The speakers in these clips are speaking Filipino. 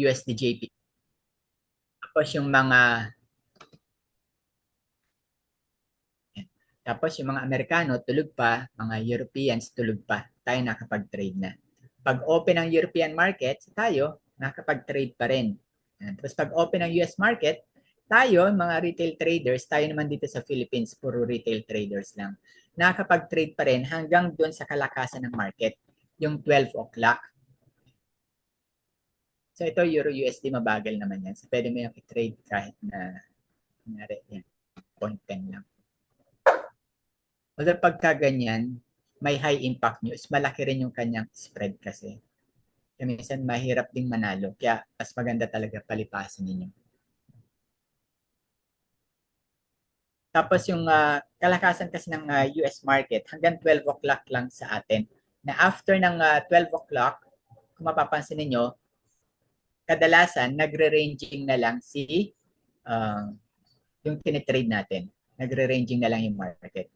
USDJP. Tapos yung mga Amerikano tulog pa, mga Europeans tulog pa. Tayo nakapag-trade na. Pag open ang European market, tayo nakapag-trade pa rin. Tapos pag open ang US market, tayo, mga retail traders, tayo naman dito sa Philippines, puro retail traders lang. Nakapag-trade pa rin hanggang doon sa kalakasan ng market, yung 12 o'clock. So ito, Euro USD, mabagal naman yan. So pwede mo yung i-trade kahit na, kunyari, yan, 0.10 lang. Although pagka ganyan, may high impact news, malaki rin yung kanyang spread kasi. Kaya minsan mahirap ding manalo. Kaya mas maganda talaga palipasin ninyo. Tapos yung kalakasan kasi ng US market hanggang 12 o'clock lang sa atin. Na after ng 12 o'clock, kung mapapansin niyo, kadalasan nagre-ranging na lang si yung tinitrade natin. Nagre-ranging na lang yung market.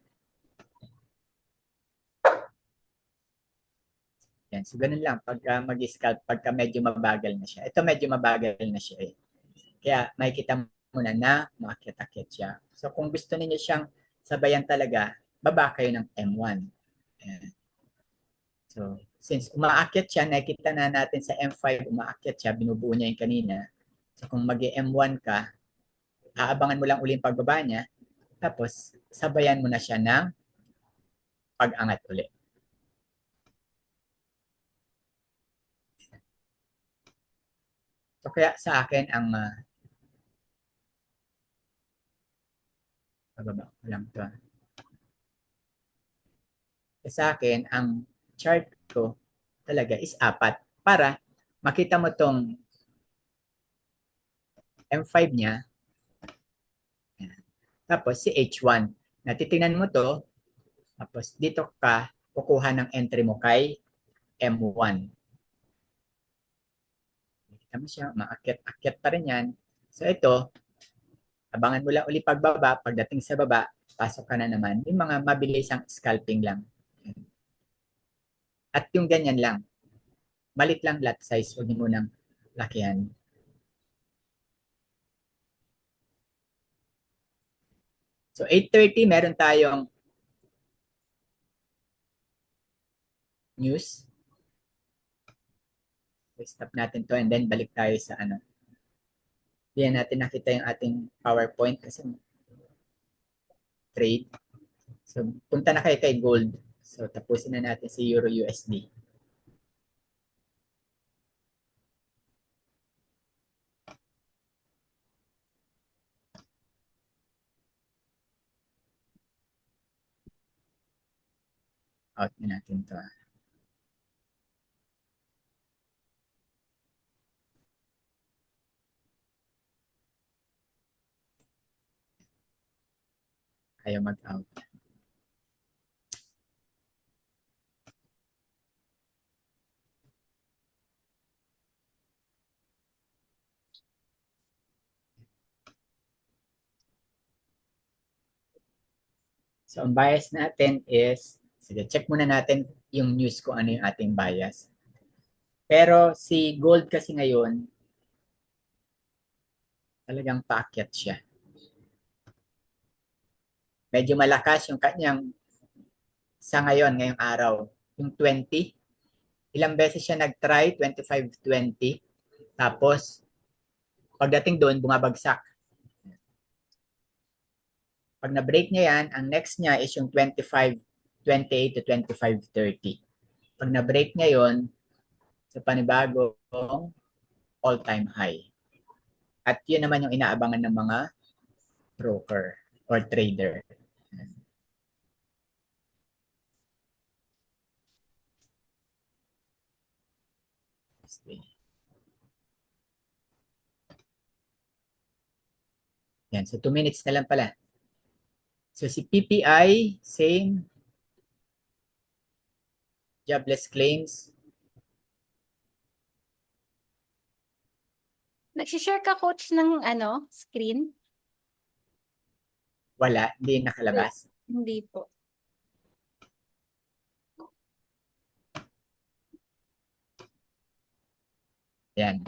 Yan. So, ganun lang. Pagka mag-scalp, pagka medyo mabagal na siya. Ito medyo mabagal na siya eh. Kaya makikita mo na makakit-akit siya. So, kung gusto niyo siyang sabayan talaga, baba kayo ng M1. Ayan. So, since umaakit siya, nakikita na natin sa M5, umaakit siya, binubuo niya yung kanina. So, kung mag-M1 ka, aabangan mo lang ulit yung pagbaba niya, tapos sabayan mo na siya ng pag-angat ulit. So, kaya sa akin, ang pababa ko lang ito. Sa akin, ang chart ko talaga is 4 para makita mo tong M5 niya. Tapos si H1. Natitingnan mo to. Tapos dito ka kukuha ng entry mo kay M1. Nakita mo siya, maakyat-akyat pa rin yan. So ito, abangan mo lang ulit pagbaba. Pagdating sa baba, pasok ka na naman. Yung mga mabilisang scalping lang. At yung ganyan lang. Malit lang lot size. Huwag niyo munang lakihan. So 8:30 meron tayong news. Stop natin to and then balik tayo sa ano. Diyan natin nakita yung ating PowerPoint kasi trade. So punta na kayo kay gold. So tapusin na natin si Euro USD. Out na natin to. Ayaw mag-out. So ang bias natin is, sige, check muna natin yung news kung ano yung ating bias. Pero si gold kasi ngayon, talagang paakyat siya. Medyo malakas yung kanyang sa ngayon, ngayong araw. Yung 20, ilang beses siya nag-try, 25-20. Tapos, pagdating doon, bumabagsak. Pag na-break niya yan, ang next niya is yung 25-28 to 25-30. Pag na-break niya yon sa panibagong all-time high. At yun naman yung inaabangan ng mga broker or trader. Yan, so 2 minutes na lang pala. So si PPI, same. Jobless claims. Nagsishare ka, coach, ng ano, screen? Wala, hindi nakalabas. Hindi po. Yan.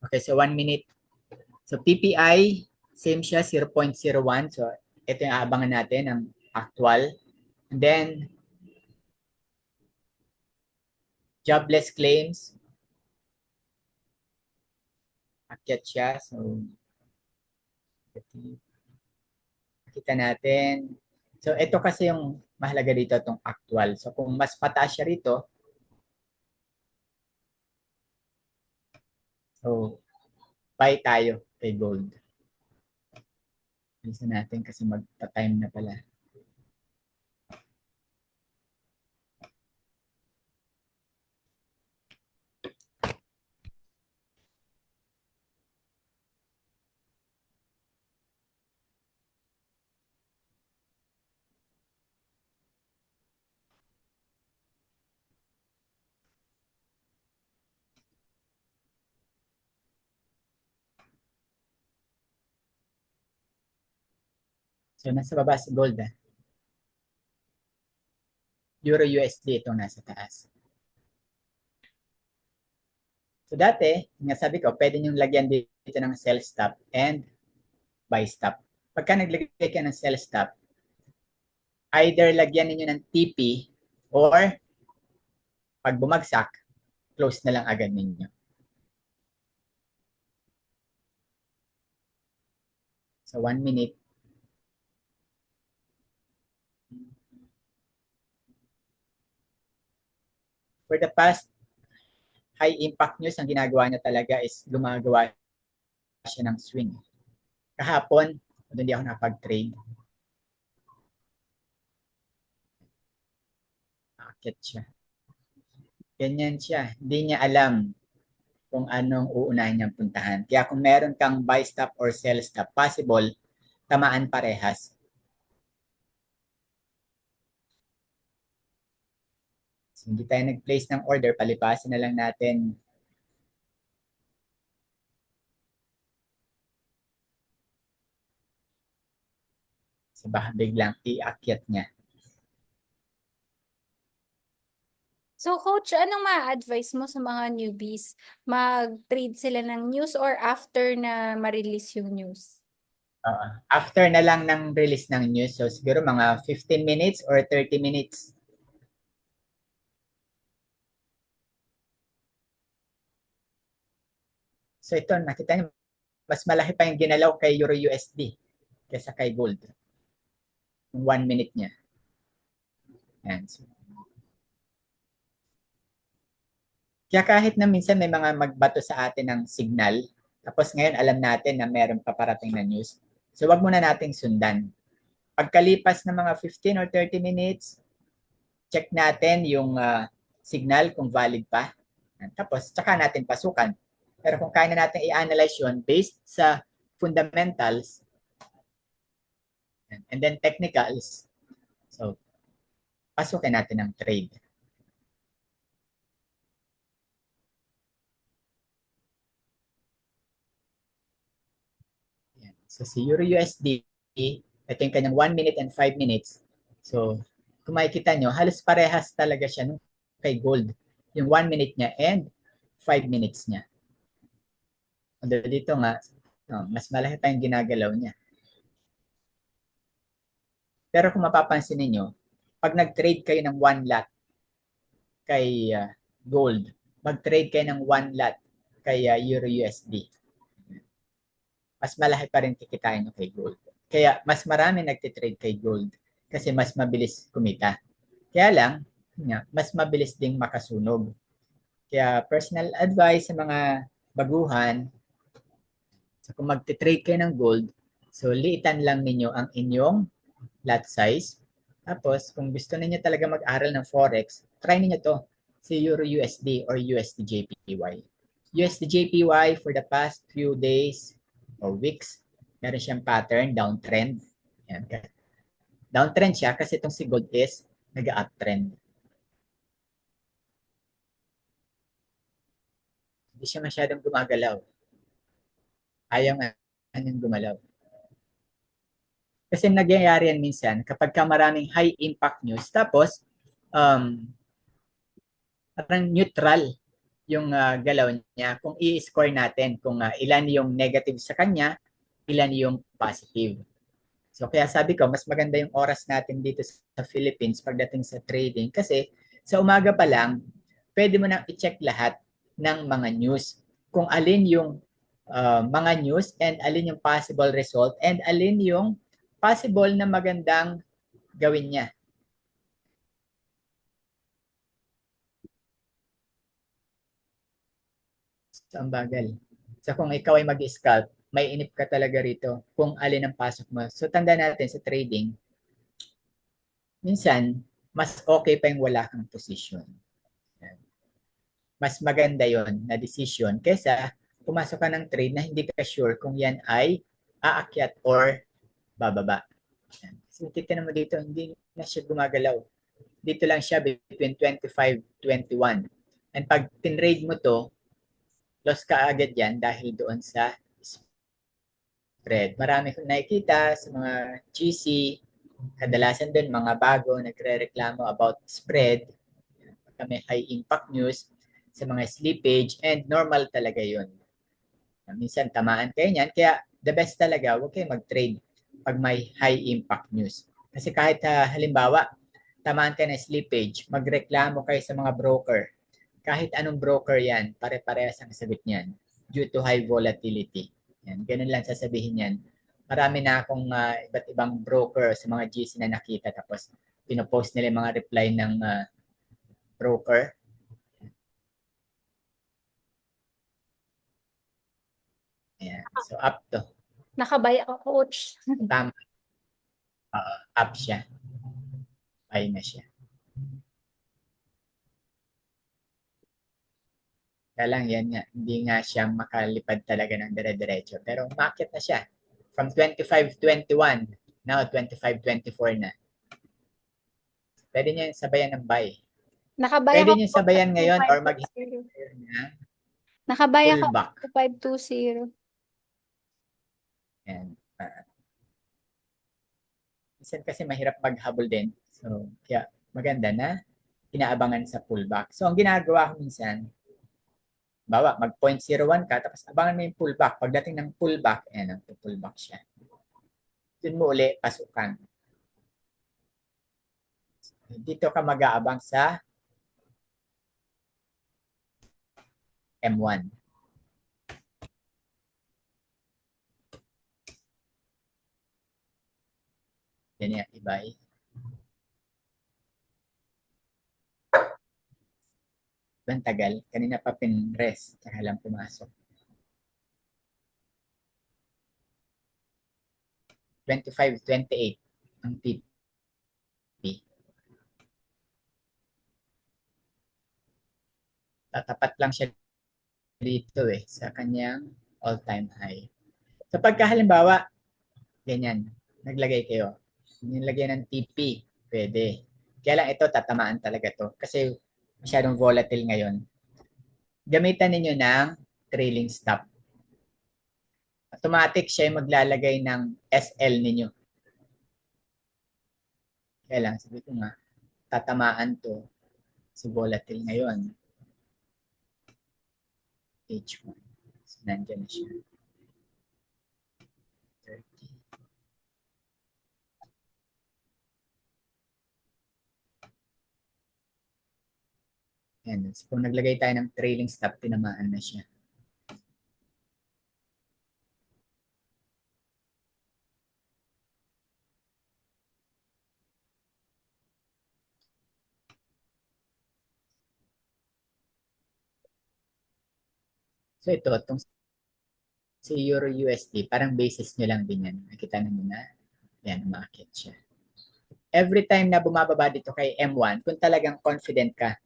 Okay, so 1 minute. So PPI, same siya, 0.01. So ito yung aabangan natin, ang actual. And then, jobless claims, akyat siya. So, kita natin. So, ito kasi yung mahalaga dito, itong actual. So, kung mas pataas siya rito, so, buy tayo kay gold. Bilisan natin kasi magta-time na pala. So, nasa baba si gold. Euro USD itong nasa taas. So, dati, nga sabi ko, pwede niyong lagyan dito ng sell stop and buy stop. Pagka naglagay ka ng sell stop, either lagyan ninyo ng TP or pag bumagsak, close na lang agad ninyo. So, 1 minute. For the past, high impact news, ang ginagawa niya talaga is gumagawa siya ng swing. Kahapon, hindi ako nakapag-trade. Akit siya. Ganyan siya. Hindi niya alam kung anong uunahin niyang puntahan. Kaya kung meron kang buy stop or sell stop, possible, tamaan parehas. So, hindi tayo nag-place ng order, palipasin na lang natin. So, baka biglang iakyat niya. So coach, anong ma-advise mo sa mga newbies? Mag-trade sila ng news or after na ma-release yung news? After na lang ng release ng news, so siguro mga 15 minutes or 30 minutes. So ito, nakita niyo, mas malaki pa yung ginalaw kay Euro USD kaysa kay gold. Yung 1 minute niya. Yan. So, kaya kahit na minsan may mga magbato sa atin ng signal, tapos ngayon alam natin na meron paparating na news, so wag muna nating sundan. Pagkalipas ng mga 15 or 30 minutes, check natin yung signal kung valid pa. Tapos, tsaka natin pasukan. Pero kung kaya na natin i-analyze yun based sa fundamentals and then technicals, so, pasukin natin ang trade. Yan. So, si Euro USD, ito yung kanyang 1 minute and 5 minutes. So, kung makikita nyo, halos parehas talaga siya nung kay gold. Yung 1 minute niya and 5 minutes niya. Dito nga, mas malaki pa yung ginagalaw niya. Pero kung mapapansin niyo, pag nag-trade kayo ng 1 lot kay gold, mag-trade kayo ng 1 lot kay Euro USD, mas malaki pa rin kikitain nyo kay gold. Kaya mas marami nagtitrade kay gold kasi mas mabilis kumita. Kaya lang, mas mabilis ding makasunog. Kaya personal advice sa mga baguhan, so kung magtitrade kayo ng gold, so liitan lang ninyo ang inyong lot size. Tapos, kung gusto niyo talaga mag-aral ng Forex, try niyo to, si Euro USD or USD JPY. USD JPY for the past few days or weeks, meron siyang pattern, downtrend. Yan. Downtrend siya kasi itong si gold is nag-uptrend. Hindi siya masyadong gumagalaw. Ayaw nga niyang gumalaw. Kasi nagyayari yan minsan kapag ka maraming high impact news, tapos parang neutral yung galaw niya. Kung i-score natin kung ilan yung negative sa kanya, ilan yung positive. So kaya sabi ko, mas maganda yung oras natin dito sa Philippines pagdating sa trading kasi sa umaga pa lang, pwede mo nang i-check lahat ng mga news. Kung alin yung mga news and alin yung possible result and alin yung possible na magandang gawin niya. So ang bagal. So kung ikaw ay mag-scalp, may inip ka talaga rito kung alin ang pasok mo. So tanda natin sa trading, minsan, mas okay pa yung wala kang position. Mas maganda yon na decision kesa pumasok ka ng trade na hindi ka sure kung yan ay aakyat or bababa. So titignan mo dito, hindi na siya gumagalaw. Dito lang siya between 25-21. And pag tinrade mo to, loss ka agad yan dahil doon sa spread. Marami kong nakikita sa mga GC, kadalasan doon mga bago nagre-reklamo about spread, may high impact news sa mga slippage and normal talaga yun. Minsan tamaan kayo niyan, kaya the best talaga, huwag kayo mag-trade pag may high impact news. Kasi kahit halimbawa, tamaan ka ng slippage, magreklamo kayo sa mga broker. Kahit anong broker yan, pare-parehas ang sagot niyan due to high volatility. Yan, ganun lang sasabihin yan. Marami na akong iba't ibang broker sa mga GC na nakita tapos pinopost nila yung mga reply ng broker. Ayan. So up to. Nakabay ako, coach. Tama. Up siya. Buy na siya. Kaya lang yan nga, hindi nga siya makalipad talaga ng dire-diretso. Pero umakit na siya. From 25-21, now 25-24 na. Pwede niya sabayan ng buy. Nakabay Pwede ako niyo po sa sabayan ngayon or 2520. mag-hire na Nakabay ako pullback. sa 520. And, minsan kasi mahirap maghabol din. So, kaya maganda na inaabangan sa pullback. So, ang ginagawa ko minsan, bawa, mag 0.01 ka, tapos abangan mo yung pullback. Pagdating ng pullback, ayan, pullback siya. Doon mo uli, pasukan. Dito ka mag-aabang sa M1. Yan yung iba eh. Ang tagal. Kanina pa pinrest. Tsaka lang pumasok. 25-28 ang TP. Tatapat lang siya dito eh sa kanyang all-time high. So pagka halimbawa, ganyan, naglagay kayo. Nilagay ng TP, pwede. Kaya lang ito, tatamaan talaga to. Kasi masyadong volatile ngayon. Gamitan ninyo ng trailing stop. Automatic siya yung maglalagay ng SL ninyo. Kaya lang, sabi ko nga, tatamaan to si volatile ngayon. H1. So, nandyan na siya. 30. Yan. So, kung naglagay tayo ng trailing stop, tinamaan na siya. So ito, itong si Euro USD, parang basis nyo lang din yan. Nakita nyo na, yan, umakit siya. Every time na bumababa dito kay M1, kung talagang confident ka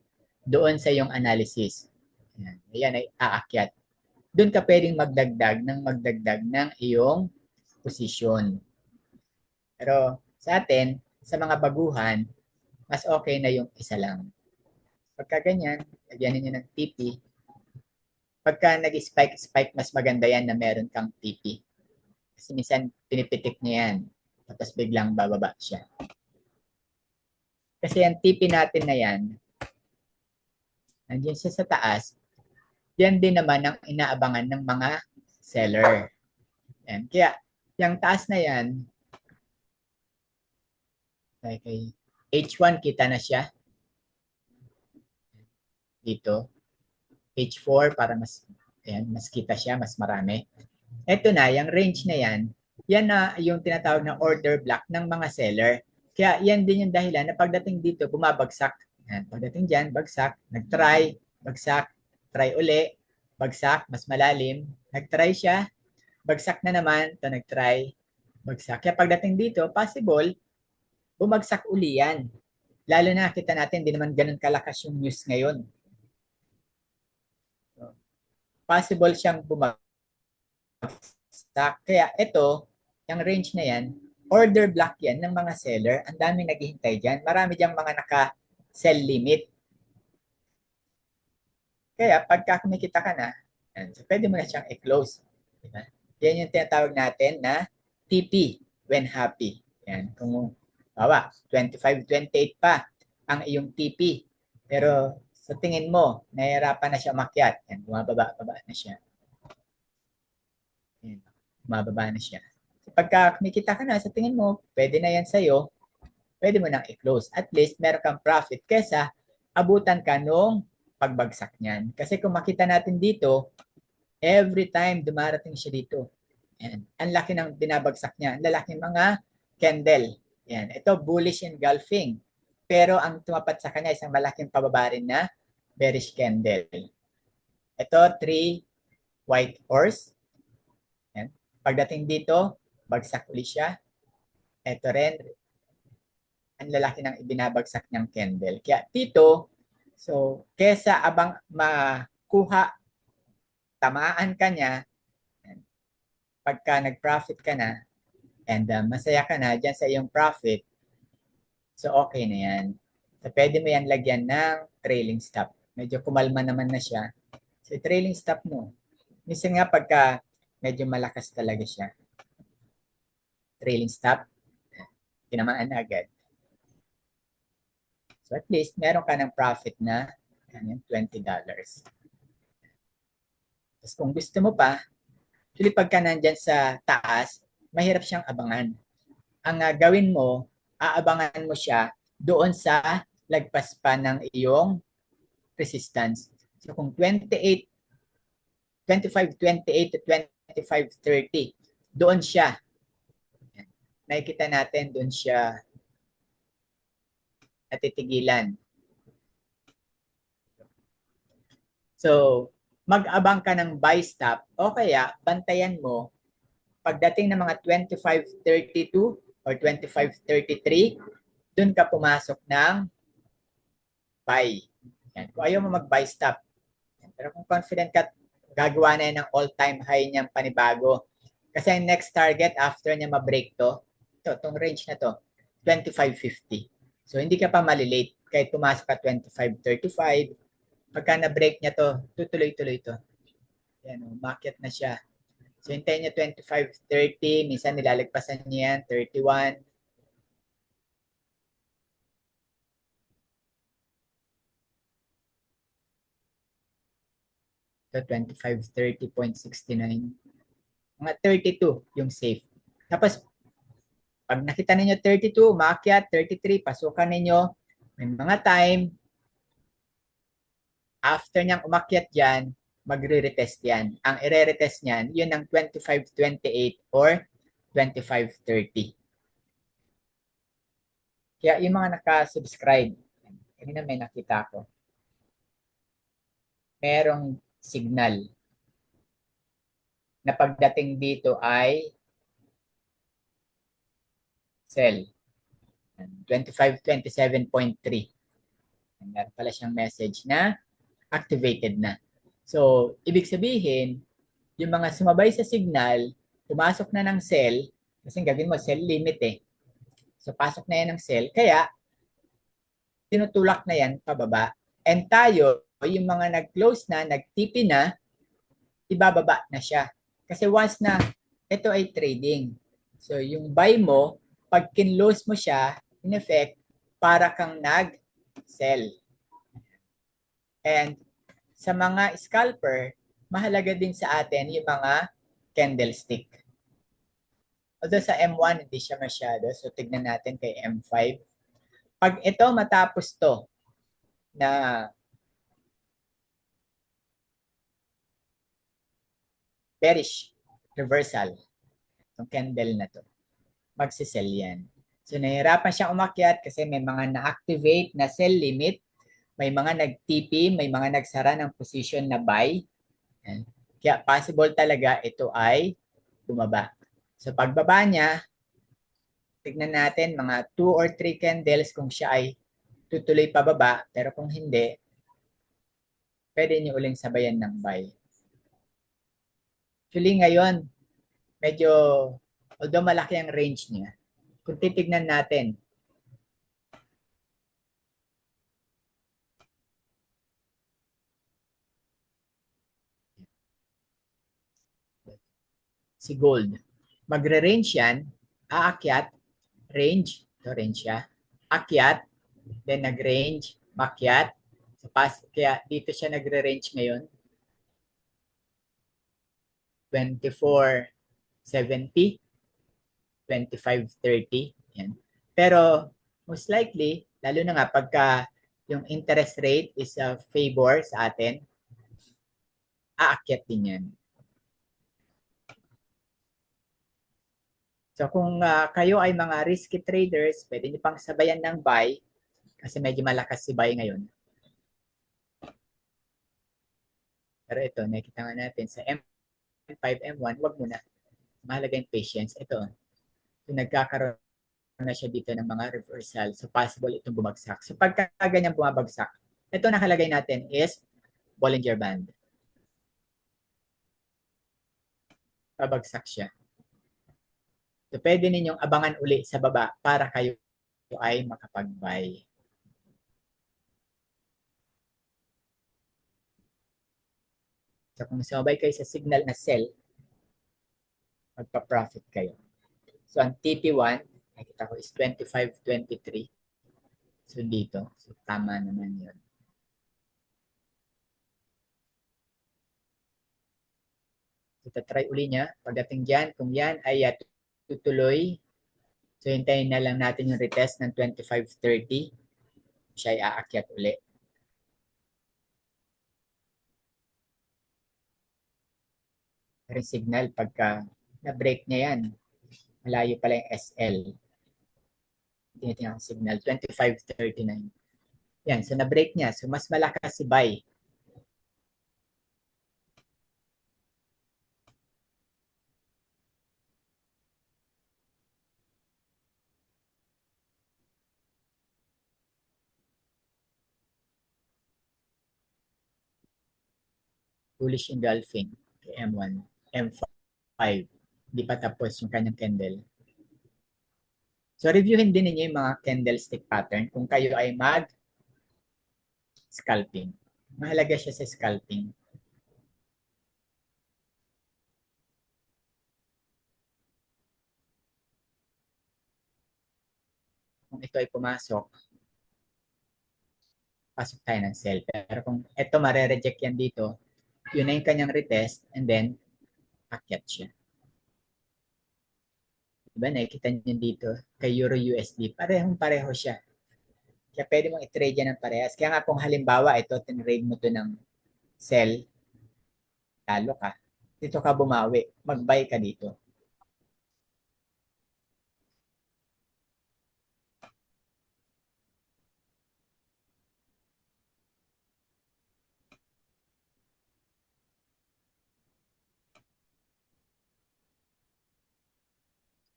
doon sa iyong analysis, yan ay aakyat. Doon ka pwedeng magdagdag ng iyong posisyon. Pero sa atin, sa mga baguhan, mas okay na yung isa lang. Pagka ganyan, lagyan ninyo ng TP. Pagka nag-spike, mas maganda yan na meron kang TP. Kasi minsan pinipitik niya yan. Tapos biglang bababa siya. Kasi yung TP natin na yan, nandiyan siya sa taas, yan din naman ang inaabangan ng mga seller. Yan. Kaya, yung taas na yan, kay H1 kita na siya dito. H4 para mas ayan, mas kita siya, mas marami. Ito na, yung range na yan na yung tinatawag na order block ng mga seller. Kaya yan din yung dahilan na pagdating dito, bumabagsak. Yan, pagdating dyan, bagsak, nag-try, bagsak, try uli, bagsak, mas malalim, nag-try siya, bagsak na naman, ito nag-try, bagsak. Kaya pagdating dito, possible, bumagsak uli yan. Lalo na kita natin, hindi naman ganun kalakas yung news ngayon. So, possible siyang bumagsak. Kaya ito, yung range na yan, order block yan ng mga seller. Ang daming naghihintay dyan. Marami diyang mga naka-sell limit. Kaya pagka kumikita ka na, yan, so pwede mo na siyang i-close. Diba? Yan yung tinatawag natin na TP when happy. Yan, kung bawa, 25-28 pa ang iyong TP. Pero sa tingin mo, nahihirapan na siya umakyat. Yan, bumababa na siya. Yan, bumababa na siya. So, pagka kumikita ka na, sa tingin mo, pwede na yan sa'yo, pwede mo nang i-close. At least, meron kang profit kesa abutan ka nung pagbagsak niyan. Kasi kung makita natin dito, every time dumarating siya dito, yan, ang laki ng binabagsak niya. Ang lalaking mga candle. Yan. Ito, bullish engulfing. Pero ang tumapat sa kanya, isang malaking pababa rin na bearish candle. Ito, 3 white horse. Yan. Pagdating dito, bagsak uli siya. Ito rin, ang lalaki ng ibinabagsak niyang candle. Kaya dito, so, kesa abang makuha, tamaan ka niya, pagka nag-profit ka na, and masaya ka na dyan sa iyong profit, so okay na yan. So, pwede mo yan lagyan ng trailing stop. Medyo kumalma naman na siya. So, trailing stop mo. Minsan nga pagka medyo malakas talaga siya, trailing stop, tinamaan na agad. So at least, meron ka ng profit na $20. Tapos kung gusto mo pa, actually pagka nandyan sa taas, mahirap siyang abangan. Ang gawin mo, aabangan mo siya doon sa lagpas pa ng iyong resistance. So kung 25, 28 to 25, 30, doon siya. Nakikita natin doon siya natitigilan. So, mag-abang ka ng buy stop o kaya bantayan mo pagdating ng mga 25.32 or 25.33, dun ka pumasok ng buy. Yan. Kung ayaw mo mag-buy stop. Yan. Pero kung confident ka, gagawa na yan ng all-time high niyang panibago. Kasi ang next target after niya ma-break to, itong range na to, 25.50. So, hindi ka pa malilate. Kahit pumasok ka 25.35, pagka na-break niya to, tutuloy-tuloy to. Yan, umakyat na siya. So, hintayin niya 25.30, minsan nilalagpasan niya yan, 31. So, 25.30.69. Mga 32 yung safe. Tapos, pag nakita ninyo 32, umakyat, 33, pasukan ninyo. May mga time, after niyang umakyat dyan, magre-retest yan. Ang ire-retest niyan, yun ang 25.28 or 25.30. Kaya yung mga naka-subscribe, kanina may nakita ko, merong signal na pagdating dito ay sell. 25.27.3. Meron pala siyang message na activated na. So, ibig sabihin, yung mga sumabay sa signal, pumasok na ng sell, kasi gagawin mo, sell limit eh. So, pasok na yan ng sell, kaya tinutulak na yan pababa. And tayo, yung mga nag-close na, nag-TP na, ibababa na siya. Kasi once na ito ay trading. So, yung buy mo, pag kinlose mo siya, in effect, para kang nag-sell. And sa mga scalper, mahalaga din sa atin yung mga candlestick. Although sa M1, hindi siya masyado. So, tignan natin kay M5. Pag ito matapos to na bearish reversal, itong candle na to, magsisell yan. So, nahihirapan siyang umakyat kasi may mga na-activate na sell limit, may mga nag-TP, may mga nagsara ng position na buy. Yan. Kaya possible talaga ito ay bumaba. So, pagbaba niya, tignan natin mga 2 or 3 candles kung siya ay tutuloy pababa, pero kung hindi, pwede niyo uling sabayan ng buy. Actually ngayon, medyo, although malaki ang range niya, kung titignan natin, si gold, magre-range yan, aakyat, range, ito range siya, akyat, then nag-range, makyat, so kaya dito siya nagre-range ngayon, 24.70, 25.30, yan. Pero most likely, lalo na nga pagka yung interest rate is a favor sa atin, aakyat din yan. So kung kayo ay mga risky traders, pwede nyo pang sabayan ng buy kasi medyo malakas si buy ngayon. Pero ito, nakikita nga natin sa M5, M1, wag muna. Mahalaga yung patience. Ito, kung nagkakaroon na siya dito ng mga reversal, so possible itong bumagsak. So pagka ganyan bumabagsak, ito nakalagay natin is Bollinger Band. Pabagsak siya. So pwede ninyong abangan uli sa baba para kayo ay makapag-buy. So kung sumabay kayo sa signal na sell, magpa-profit kayo. So ang TP1, nakita ko is 25.23. So dito, so tama naman yun. So tatry uli niya. Pagdating dyan, kung yan ay tutuloy, so hintayin na lang natin yung retest ng 25.30. Siya ay aakyat uli. Pero signal, pagka na-break niya yan, malayo pala yung SL. Tinitingnan ang signal, 25.39. Yan, so na-break niya. So mas malakas si buy. Bullish engulfing kay M1, M5. Hindi pa tapos yung kanyang candle. So reviewin din ninyo yung mga candlestick pattern kung kayo ay mag-scalping. Mahalaga siya sa scalping. Kung ito ay pumasok, pasok tayo ng sell. Pero kung ito mare-reject yan dito, yun na yung kanyang retest and then akyat siya. Diba, nakikita nyo dito kay Euro USD, parehong-pareho siya. Kaya pwede mong i-trade yan ng parehas. Kaya nga kung halimbawa ito, tinrade mo to ng sell, talo ka. Dito ka bumawi, mag-buy ka dito.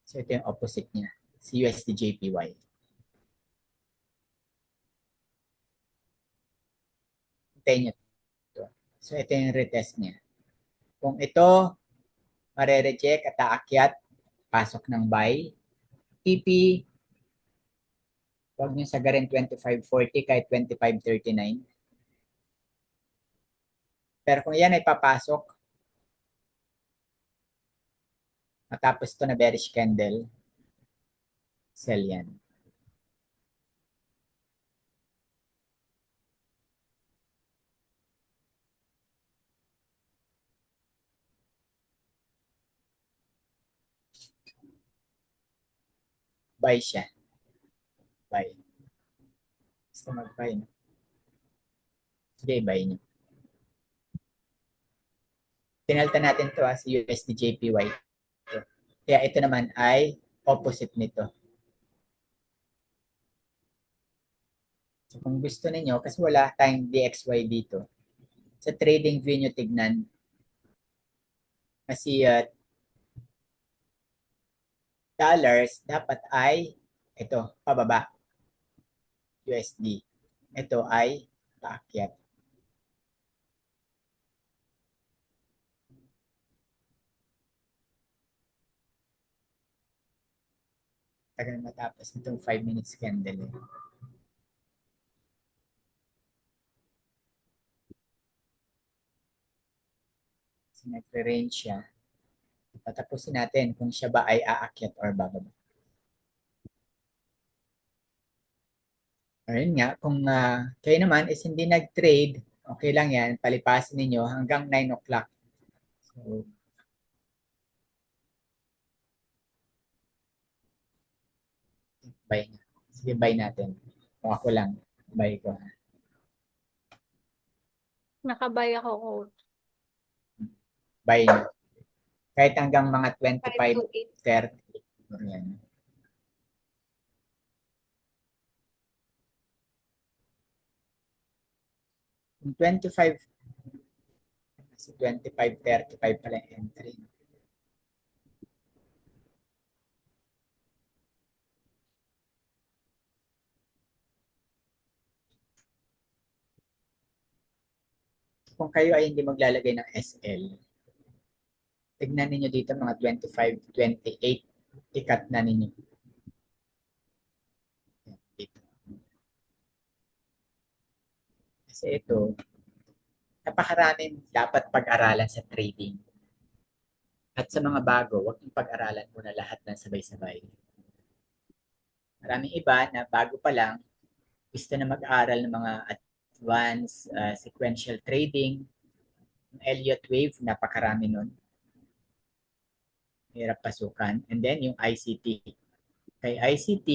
So ito yung opposite niya, si USD JPY. Hintayin nyo ito. So ito yung retest niya. Kung ito, mare-reject at aakyat, pasok ng buy. TP, huwag nyo sagarin 25.40 kahit 25.39. Pero kung yan ay papasok, matapos to na bearish candle, sell yan. Buy siya. Buy. Gusto mag-buy, no? Sige, buy niyo. Tinalta natin to as USD JPY. Kaya ito naman ay opposite nito. So kung gusto niyo kasi wala tayong DXY dito, sa trading view nyo tignan, kasi dollars dapat ay ito, pababa, USD. Ito ay paakyat. Tagal matapos itong 5 minutes candle. So, nagre-range siya. Patapusin natin kung siya ba ay aakyat or bababa. Ayun nga, kung kayo naman is hindi nag-trade, okay lang yan, palipasin ninyo hanggang 9 o'clock. So, buy na. Sige, buy natin. Kung ako lang, buy ko. Nakabay ako, coach. Buy nyo. Kahit hanggang mga 5 to 25, 30. Yan. Kung 25, 35 pala yung entry. Kung kayo ay hindi maglalagay ng SL, tignan ninyo dito mga 25, 28, ikat na ninyo. Dito. Kasi ito, napakaraming dapat pag-aralan sa trading. At sa mga bago, huwag yung pag-aralan muna lahat ng sabay-sabay. Maraming iba na bago pa lang, gusto na mag-aral ng mga advanced sequential trading, Elliott wave, napakarami nun. Hirap pasukan. And then yung ICT. Kay ICT,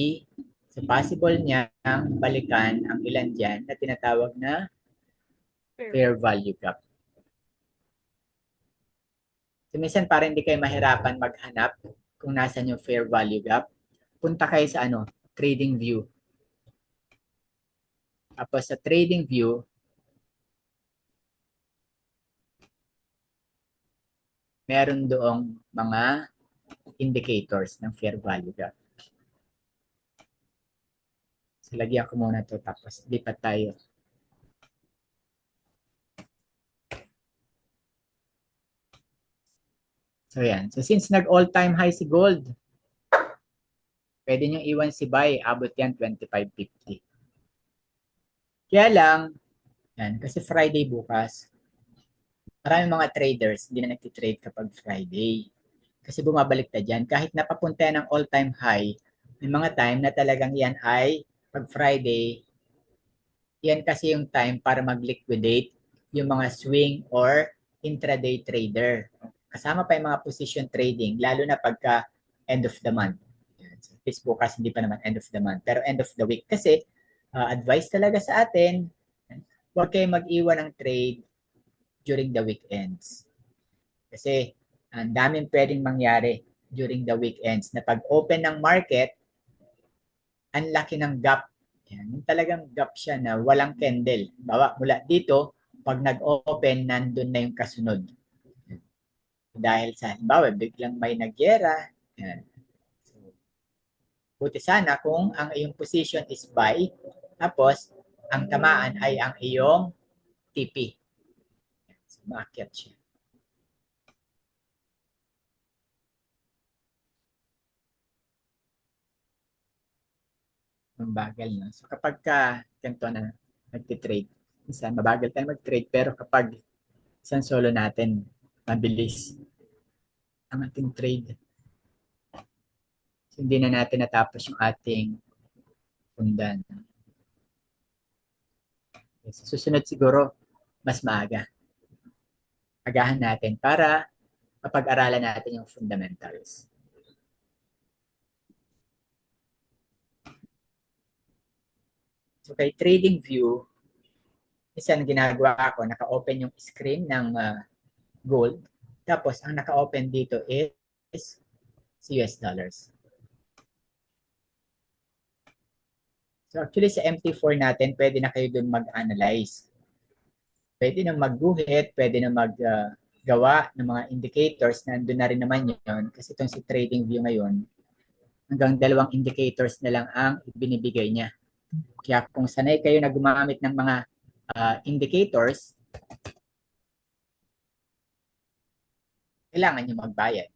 so possible niya balikan ang ilan dyan na tinatawag na fair value gap. So minsan para hindi kayo mahirapan maghanap kung nasan yung fair value gap, punta kayo sa trading view. Tapos sa trading view, meron doong mga indicators ng fair value gap. So lagyan ko muna to tapos lipat tayo. So yan. So since nag all-time high si gold, pwede nyo iwan si buy, abot yan 25.50. Kaya lang, yan, kasi Friday bukas, maraming mga traders hindi na nagtitrade kapag Friday. Kasi bumabalik na dyan. Kahit napapunta ng all-time high, may mga time na talagang yan ay pag Friday, yan kasi yung time para mag-liquidate yung mga swing or intraday trader. Kasama pa yung mga position trading, lalo na pagka end of the month. So, this bukas hindi pa naman end of the month, pero end of the week. Kasi advice talaga sa atin, huwag kayo mag-iwan ng trade during the weekends. Kasi ang daming pwedeng mangyari during the weekends na pag-open ng market, ang laki ng gap. Yan, yung talagang gap siya na walang candle. Bawa mula dito, pag nag-open, nandun na yung kasunod. Dahil sa halimbawa, biglang may nagyera. Yan. So, buti sana kung ang iyong position is buy, tapos ang tamaan ay ang iyong TP. So, maakyat siya. Mabagal na. So kapag ganito na nagtitrade, minsan mabagal tayo mag-trade pero kapag isang solo natin, mabilis ang ating trade. So, hindi na natin natapos yung ating pundan. So, susunod siguro, mas maaga. Agahan natin para mapag-aralan natin yung fundamentals. So kay Trading View, isang ginagawa ko, naka-open yung screen ng gold. Tapos ang naka-open dito is US dollars. So actually sa MT4 natin, pwede na kayo dun mag-analyze. Pwede na magguhit, pwede na maggawa ng mga indicators, nandun na rin naman yun. Kasi itong si Trading View ngayon, hanggang 2 indicators na lang ang binibigay niya. Kaya kung sanay kayo na gumamit ng mga indicators, kailangan nyo magbayad.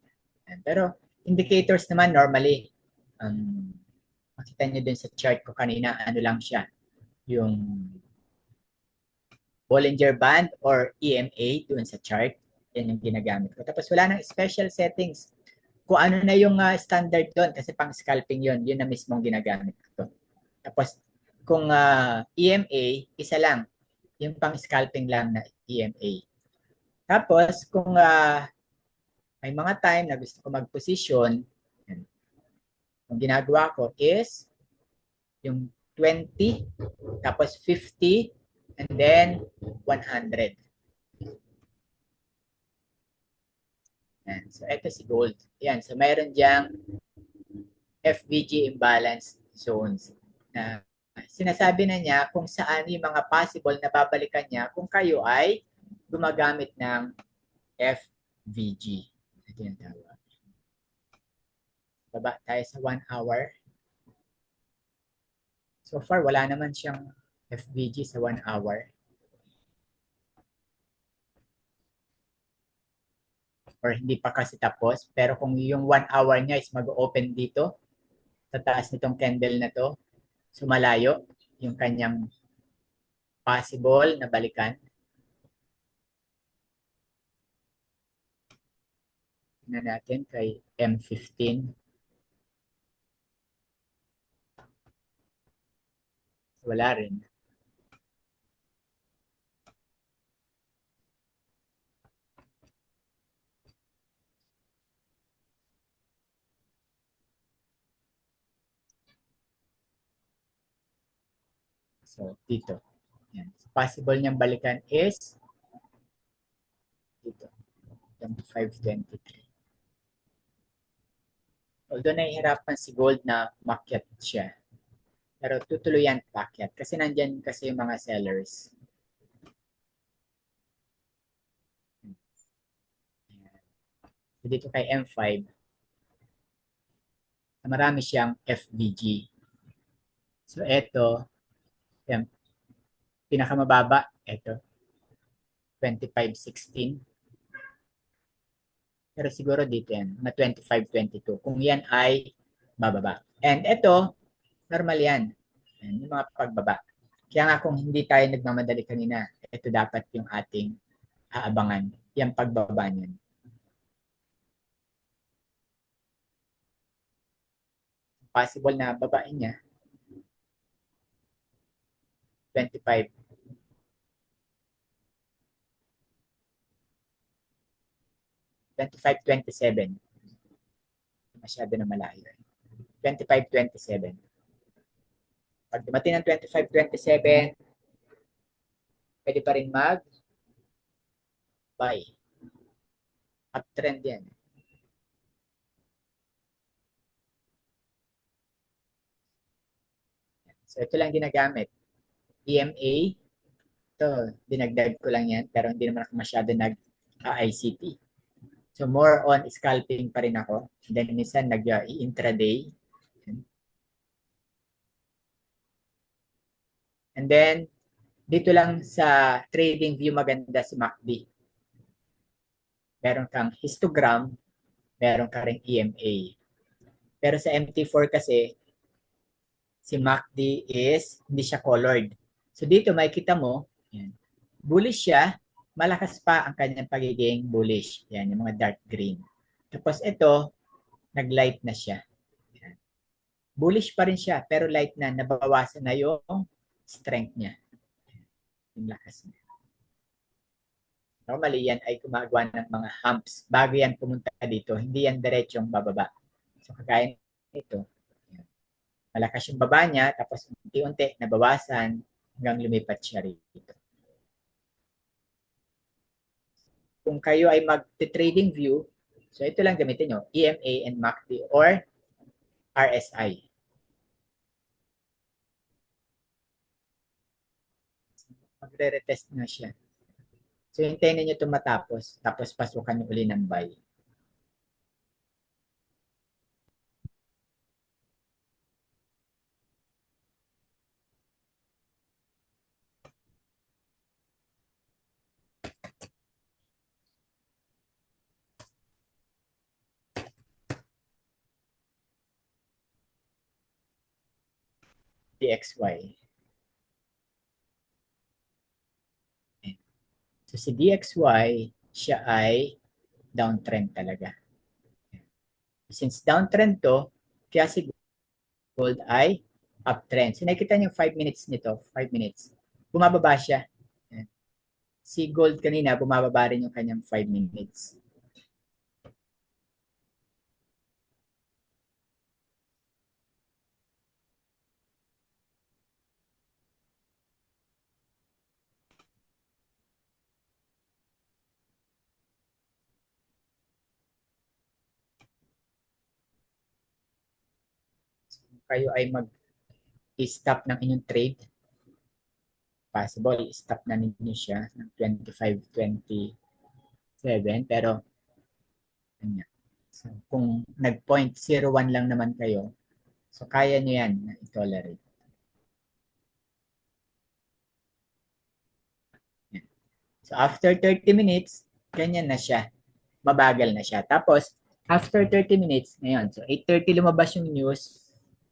Pero indicators naman normally, makita nyo din sa chart ko kanina, ano lang siya, yung Bollinger Band or EMA doon sa chart. Yan yung ginagamit ko. Tapos wala nang special settings. Kung ano na yung standard doon, kasi pang scalping yun na mismong ginagamit ko. Tapos kung EMA, isa lang. Yung pang scalping lang na EMA. Tapos kung may mga time na gusto ko mag-position, yung ginagawa ko is yung 20, tapos 50, and then 100. Yan. So, ito si gold. Yan. So, mayroon diyang FVG imbalance zones na sinasabi na niya kung saan yung mga possible na babalikan niya kung kayo ay gumagamit ng FVG. Ito yung tawag. Baba tayo sa 1 hour. So far, wala naman siyang FVG sa 1 hour. Or hindi pa kasi tapos. Pero kung yung 1 hour niya is mag-open dito, sa taas nitong candle na to, so malayo yung kanyang possible na balikan. Tingnan natin kay M15. Wala rin. So, dito. Yan. So, possible niyang balikan is dito. 25.23. Although nahihirapan si gold na makyat siya. Pero tutuloy yan pakyat. Kasi nandyan kasi yung mga sellers. So, dito kay M5, marami siyang FVG. So, ito, yan, pinakamababa, ito, 25.16. Pero siguro dito yan, mga 25.22. Kung yan ay bababa. And ito, normal yan. Yan, yung mga pagbaba. Kaya nga kung hindi tayo nagmamadali kanina, ito dapat yung ating aabangan. Yung pagbaba niyan. Possible na babain niya. 25. 25-27. Masyado na malayo. 25-27. Pag dumating ng 25-27, pwede pa rin mag-buy. Uptrend yan. So, ito lang ginagamit. EMA, ito, dinagdag ko lang yan, pero hindi naman ako masyado nag-ICT. So, more on scalping pa rin ako. Then, minsan nag-intraday. And then, dito lang sa trading view maganda si MACD. Meron kang histogram, meron ka ring EMA. Pero sa MT4 kasi, si MACD is hindi siya colored. So dito makikita mo, yan, bullish siya, malakas pa ang kanyang pagiging bullish. Yan, yung mga dark green. Tapos ito, nag-light na siya. Yan. Bullish pa rin siya, pero light na, nabawasan na yung strength niya. Yung lakas niya. Normally, yan ay gumagawa ng mga humps. Bago yan pumunta dito, hindi yan diretsong bababa. So, kagaya nito. Yan. Malakas yung baba niya, tapos unti-unti nabawasan hanggang lumipat siya rito. Kung kayo ay mag-trading view, so ito lang gamitin nyo, EMA and MACD or RSI. Magre-retest na siya. So hintayin ninyo ito matapos, tapos pasukan nyo uli ng buy. DXY. So si DXY, siya ay downtrend talaga. Since downtrend to, kaya si gold ay uptrend. So nakikita niyo 5 minutes nito, 5 minutes. Bumababa siya. Si gold kanina, bumababa rin yung kanyang 5 minutes. Kayo ay mag-stop ng inyong trade, possible i-stop na ninyo siya ng 25-27, pero so, kung nag-0.01 lang naman kayo, so kaya nyo yan na i-tolerate. So after 30 minutes, ganyan na siya. Mabagal na siya. Tapos, after 30 minutes, ngayon, so 8:30 lumabas yung news,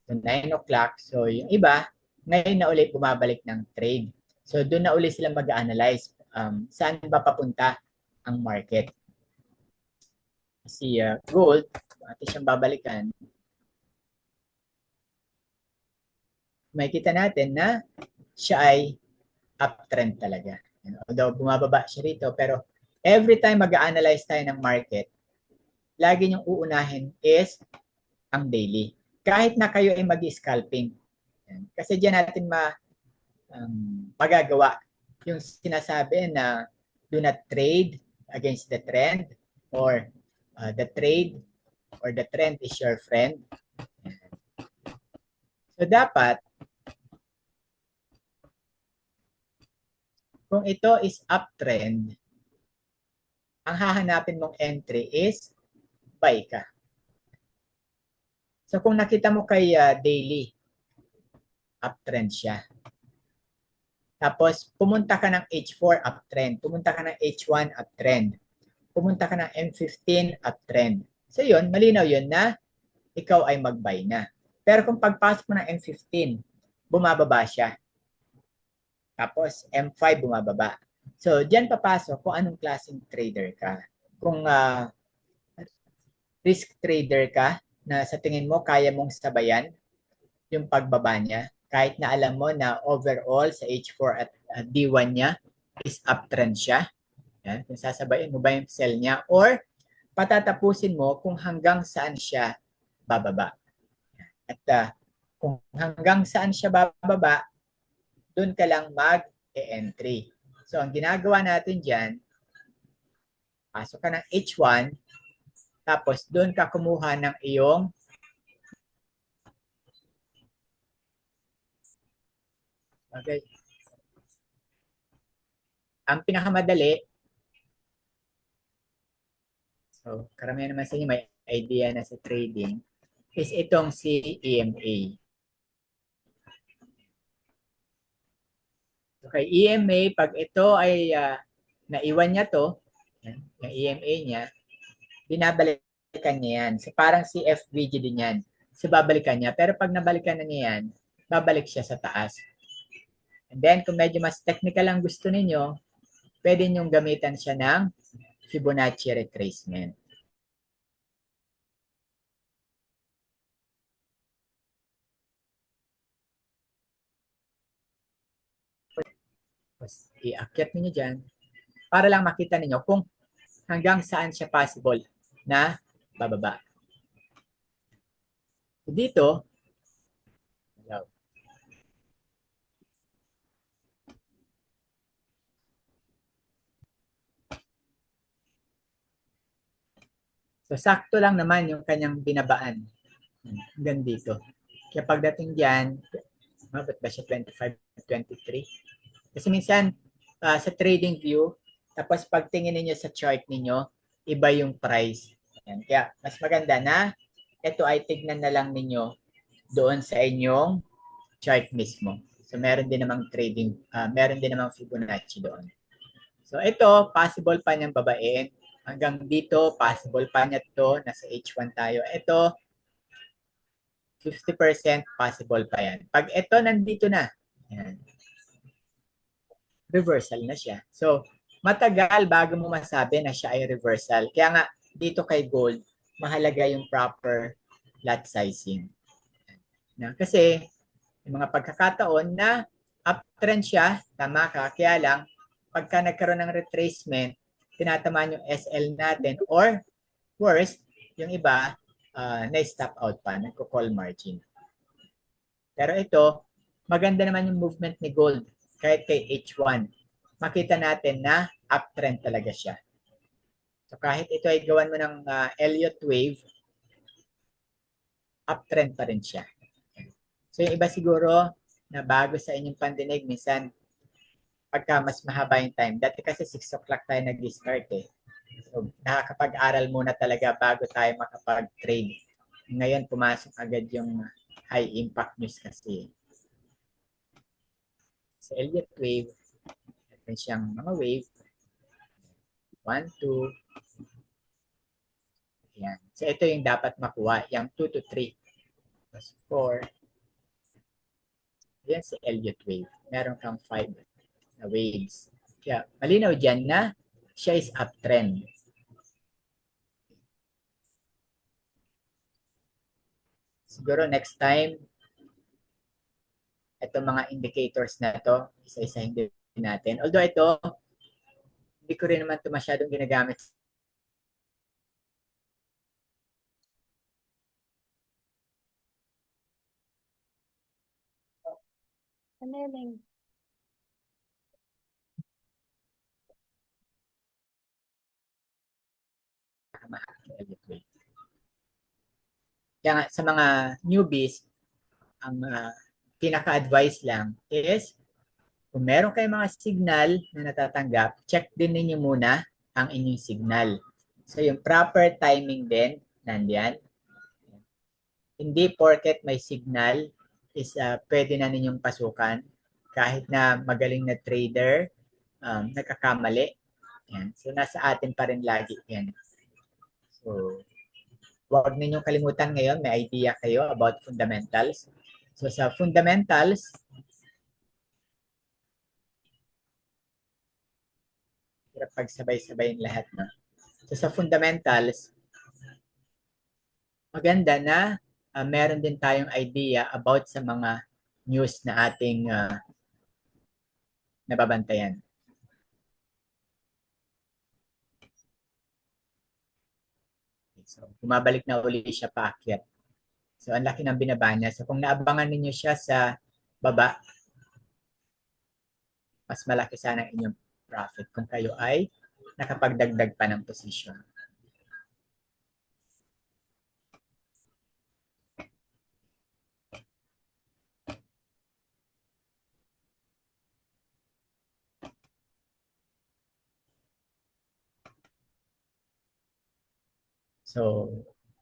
so 9 o'clock, so yung iba, ngayon na ulit bumabalik ng trade. So doon na ulit sila mag-analyze saan ba papunta ang market. Kasi gold, atin siyang babalikan, makikita natin na siya ay uptrend talaga. Although bumababa siya rito, pero every time mag-analyze tayo ng market, lagi niyong uunahin is ang daily. Kahit na kayo ay mag-scalping. Kasi diyan natin magagawa yung sinasabi na do not trade against the trend or the trade or the trend is your friend. So dapat, kung ito is uptrend, ang hahanapin mong entry is buy ka. So kung nakita mo kay daily, uptrend siya. Tapos pumunta ka ng H4 uptrend, pumunta ka ng H1 uptrend, pumunta ka ng M15 uptrend. So yun, malinaw yun na ikaw ay mag-buy na. Pero kung pagpasok mo ng M15, bumababa siya. Tapos M5 bumababa. So diyan papasok kung anong klaseng trader ka. Kung risk trader ka na sa tingin mo kaya mong sabayan yung pagbaba niya, kahit na alam mo na overall sa H4 at D1 niya is uptrend siya. Yan, kung sasabayin mo ba yung sell niya or patatapusin mo kung hanggang saan siya bababa. At kung hanggang saan siya bababa, doon ka lang mag-entry. So ang ginagawa natin dyan, pasok ka ng H1, tapos doon ka kumuha ng iyong okay. Ang pinakamadali, so karamihan naman sa inyo may idea na sa trading, is itong si EMA. Okay, EMA, pag ito ay naiwan niya to, yung EMA niya, binabalikan niya yan. So parang si FVG din yan. So babalikan niya. Pero pag nabalikan na niya yan, babalik siya sa taas. And then kung medyo mas technical ang gusto ninyo, pwede niyong gamitan siya ng Fibonacci retracement. Tapos i-akyat niyo dyan para lang makita niyo kung hanggang saan siya possible na bababa. Dito, Yaw. So, sakto lang naman yung kanyang binabaan. Hanggang dito. Kaya pagdating dyan, ba't ba siya 25, 23? Kasi minsan, sa trading view, tapos pagtingin ninyo sa chart ninyo, iba yung price. Ayan. Kaya mas maganda na ito ay tignan na lang ninyo doon sa inyong chart mismo. So meron din namang trading, meron din namang Fibonacci doon. So ito, possible pa niyang babain. Hanggang dito, possible pa niya to. Nasa H1 tayo. Ito, 50% possible pa yan. Pag ito nandito na, yan, reversal na siya. So, matagal bago mo masabi na siya ay reversal. Kaya nga, dito kay gold, mahalaga yung proper lot sizing. Kasi, yung mga pagkakataon na uptrend siya, tama ka, kaya lang, pagka nagkaroon ng retracement, tinatamaan yung SL natin or worst, yung iba, na-stop out pa, nagko-call margin. Pero ito, maganda naman yung movement ni gold kahit kay H1. Makita natin na uptrend talaga siya. So kahit ito ay gawan mo ng Elliott wave, uptrend pa rin siya. So yung iba siguro na bago sa inyong pandinig, minsan pagka mas mahaba yung time. Dati kasi 6 o'clock tayo nag-start eh. So nakakapag-aral muna talaga bago tayo makapag-trade. Ngayon pumasok agad yung high impact news kasi. Sa Elliott wave, meron siyang mga wave. 1, 2. Ayan. So ito yung dapat makuha. Yung 2 to 3. Plus 4. Yan si Elliott wave. Meron kang 5 na waves. Kaya malinaw dyan na siya is uptrend. Siguro next time, itong mga indicators na to, isa-isahin din natin. Although ito, hindi ko rin naman ito masyadong ginagamit. Ano yun? Kaya nga, sa mga newbies, ang pinaka-advice lang is kung meron kayong mga signal na natatanggap, check din ninyo muna ang inyong signal. So yung proper timing din, nandiyan. Hindi porket may signal is pwede na ninyong pasukan. Kahit na magaling na trader, nagkakamali. Yan. So nasa atin pa rin lagi yan. So huwag ninyong kalimutan ngayon, may idea kayo about fundamentals. So sa fundamentals, hirap pagsabay-sabayin lahat na. So sa fundamentals, maganda na meron din tayong idea about sa mga news na ating nababantayan. So, bumabalik na uli siya paakyat. So, ang laki ng binaba niya. So, kung naabangan ninyo siya sa baba, mas malaki sana ang inyong profit kung kayo ay nakapagdagdag pa ng position. So,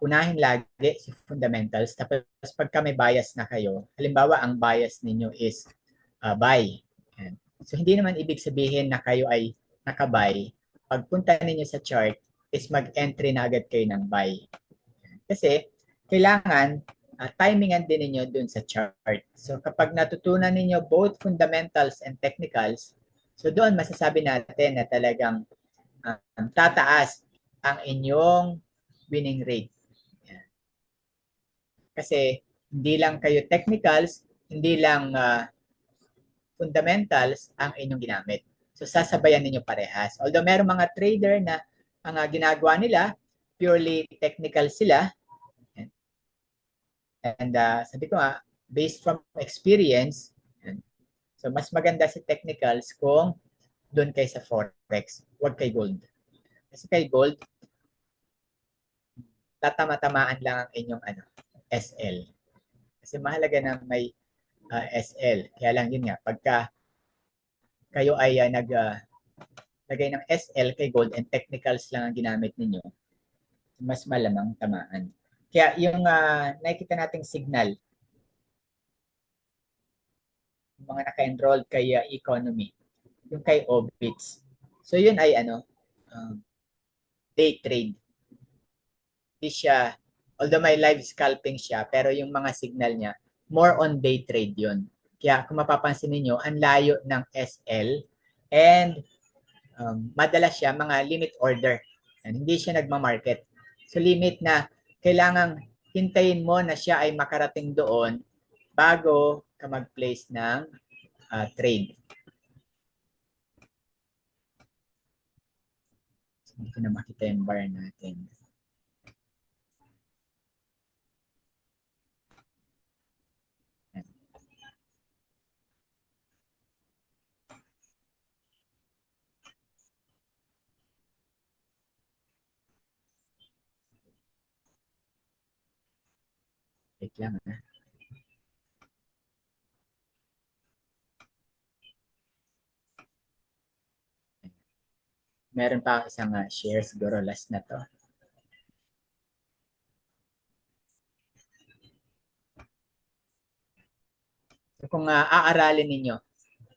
unahin lagi si fundamentals. Tapos pagka may bias na kayo, halimbawa ang bias ninyo is buy. Yan. So, hindi naman ibig sabihin na kayo ay nakabuy. Pagpunta ninyo sa chart is mag-entry na agad kayo ng buy. Yan. Kasi, kailangan timingan din ninyo dun sa chart. So, kapag natutunan ninyo both fundamentals and technicals, so doon masasabi natin na talagang tataas ang inyong winning rate. Yan. Kasi hindi lang kayo technicals, hindi lang fundamentals ang inyong ginamit. So sasabayan ninyo parehas. Although meron mga trader na ang ginagawa nila, purely technical sila. And sabi ko nga, based from experience, so mas maganda si technicals kung doon kay sa forex, huwag kay gold. Kasi kay gold, tatama-tamaan lang ang inyong SL. Kasi mahalaga na may SL. Kaya lang yun nga, pagka kayo ay lagay ng SL kay gold and technicals lang ang ginamit ninyo, mas malamang tamaan. Kaya yung nakikita nating signal, yung mga naka-enroll kay economy, yung kay OBITS. So yun ay day trade. Hindi siya, although may live scalping siya, pero yung mga signal niya, more on day trade yun. Kaya kung mapapansin niyo ang layo ng SL and madalas siya mga limit order. And hindi siya nagma-market. So limit na kailangang hintayin mo na siya ay makarating doon bago ka mag-place ng trade. So, hindi ko na makita yung bar natin. Wait lang ha. Meron pa akong isang share siguro last na to. So kung aaralin ninyo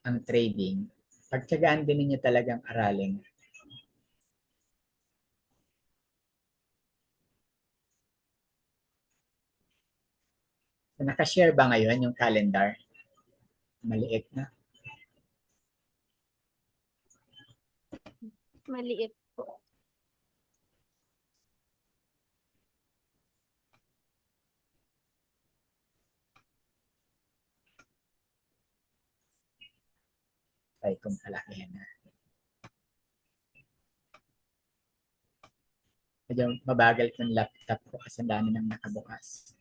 ang trading, pagtsagaan din ninyo talagang aralin. So, nakashare ba ngayon yung calendar? Maliit na. Maliit po. Try kong palakihan na. Medyo mabagal yung laptop ko kasi ang dami nang nakabukas.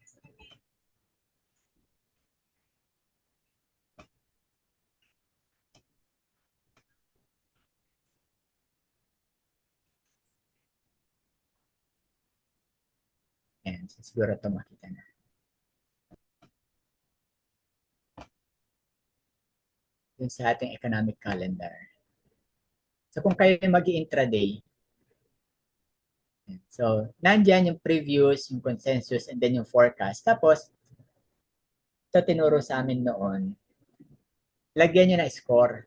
Ayan, so siguro ito makita na. Yun sa ating economic calendar. So kung kayo mag-intraday, so nandyan yung previews, yung consensus, and then yung forecast. Tapos, ito tinuro sa amin noon, lagyan nyo na score.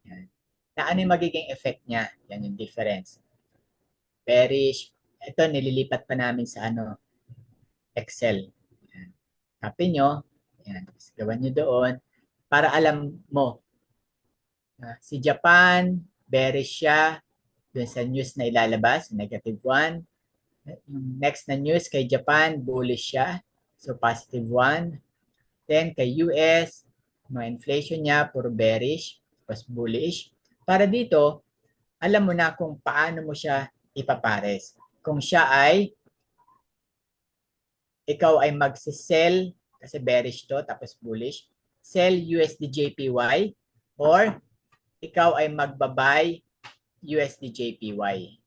Yan. Na ano yung magiging effect niya. Yan yung difference. Bearish. Ito, nililipat pa namin sa Excel. Yan. Copy nyo. Yan. Gawan nyo doon. Para alam mo, si Japan, bearish siya dun sa news na ilalabas, -1. Yung next na news kay Japan, bullish siya. So, +1. Then, kay US, mga inflation niya, puro bearish, tapos bullish. Para dito, alam mo na kung paano mo siya ipapares. Kung siya ay, ikaw ay magsisell, kasi bearish to, tapos bullish, sell USD JPY, or ikaw ay magbabay USD JPY.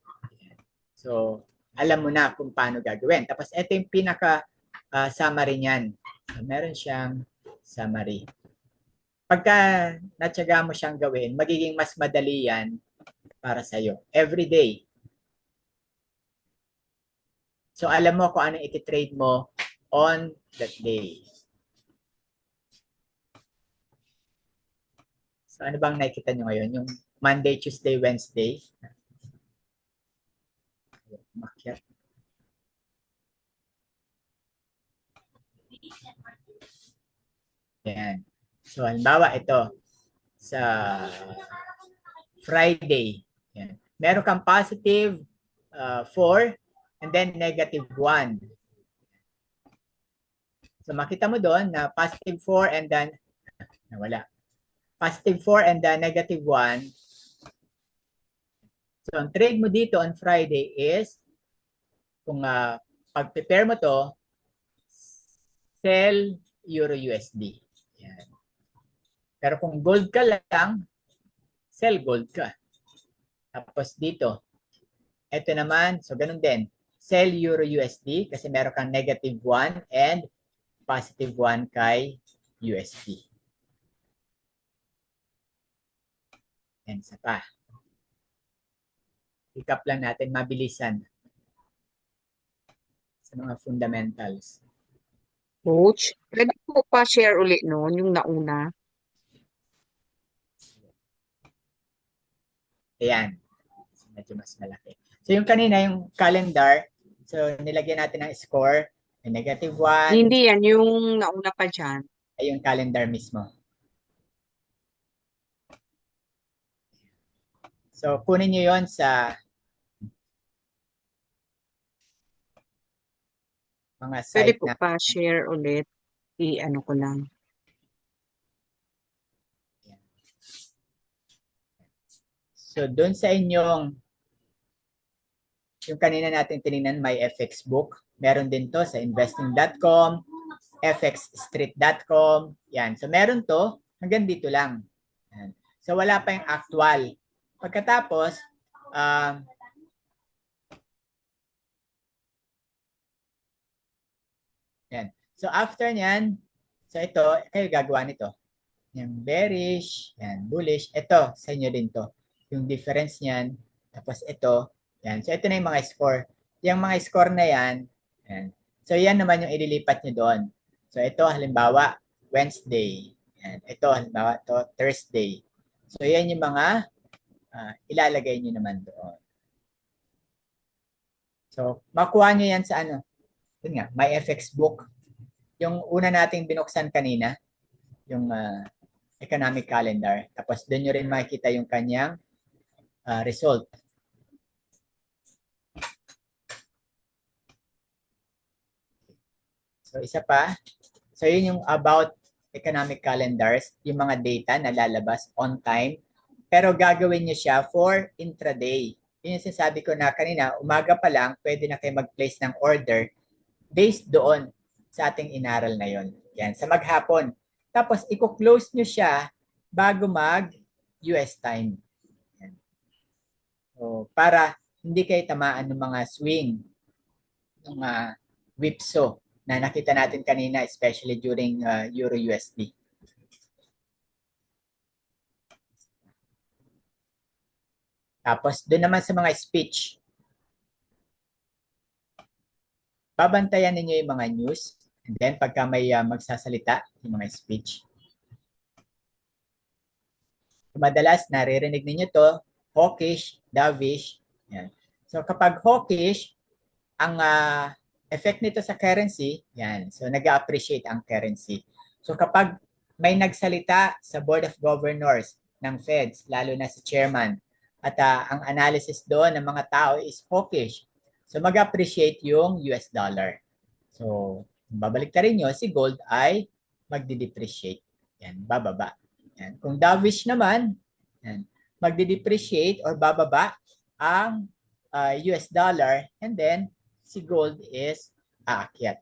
So, alam mo na kung paano gagawin. Tapos, ito yung pinaka-summary niyan. So, meron siyang summary. Pagka natsaga mo siyang gawin, magiging mas madali yan para sa'yo. Every day. So, alam mo kung anong iti-trade mo on that day. So, ano bang nakikita nyo ngayon? Yung Monday, Tuesday, Wednesday. Makyat. Yan. So, halimbawa ito, sa Friday. Yan. Meron kang positive 4 and then -1. So, makita mo doon na positive 4 and then nawala. Positive 4 and then -1. So, ang trade mo dito on Friday is, kung pag-prepare mo to, sell Euro USD. Yan. Pero kung gold ka lang, sell gold ka. Tapos dito, ito naman, so ganun din. Sell Euro USD kasi meron kang -1 and +1 kay USD. And sa pa. Recap lang natin, mabilisan sa mga fundamentals. Coach, pwede po pa share ulit noon yung nauna. Ayan. So, medyo mas malaki. So yung kanina, yung calendar, so nilagyan natin ng score, may -1, Hindi yan, yung nauna pa dyan. ay yung calendar mismo. So kunin nyo yon sa mga Pwede site po na pa share ulit. I-ano ko lang. so doon sa inyong yung kanina natin tinignan, may FX book. Meron din to sa investing.com, fxstreet.com. Yan. So meron to hanggang dito lang. Yan. So wala pa yung actual. Pagkatapos, yan. So after nyan, so ito, kayo gagawa nito. Yung bearish, yan, bullish. Ito, sa inyo din to. Yung difference niyan. Tapos ito, yan. So ito na yung mga score. Yung mga score na yan, yan. So yan naman yung ililipat nyo doon. So ito, halimbawa, Wednesday. Yan. Ito, halimbawa, to Thursday. So yan yung mga ilalagay nyo naman doon. So, makuha nyo yan sa ano? Yun nga, may FX book. Yung una nating binuksan kanina, yung economic calendar. Tapos doon nyo rin makikita yung kanyang result. So isa pa, so yun yung about economic calendars, yung mga data na lalabas on time, pero gagawin nyo siya for intraday. Yun yung sinasabi ko na kanina, umaga pa lang, pwede na kayo mag-place ng order based doon sa ating inaral na yon. Yan, sa maghapon. Tapos, i-close nyo siya bago mag-US time. Yan. So, para hindi kayo tamaan ng mga swing, ng whipsaw na nakita natin kanina, especially during Euro-USD. Tapos, doon naman sa mga speech, babantayan ninyo yung mga news. And then, pagka may magsasalita, yung mga speech. Madalas, naririnig ninyo to, hawkish, dovish. Yan. So, kapag hawkish, ang effect nito sa currency, yan. So, nag-appreciate ang currency. So, kapag may nagsalita sa Board of Governors ng Feds, lalo na si chairman, at ang analysis doon ng mga tao is hawkish. So, mag-appreciate yung US dollar. So, babalik ta rin nyo, si gold ay magdi-depreciate. Yan, bababa. Yan. Kung dovish naman, yan, magdi-depreciate or bababa ang US dollar, and then si gold is aakyat.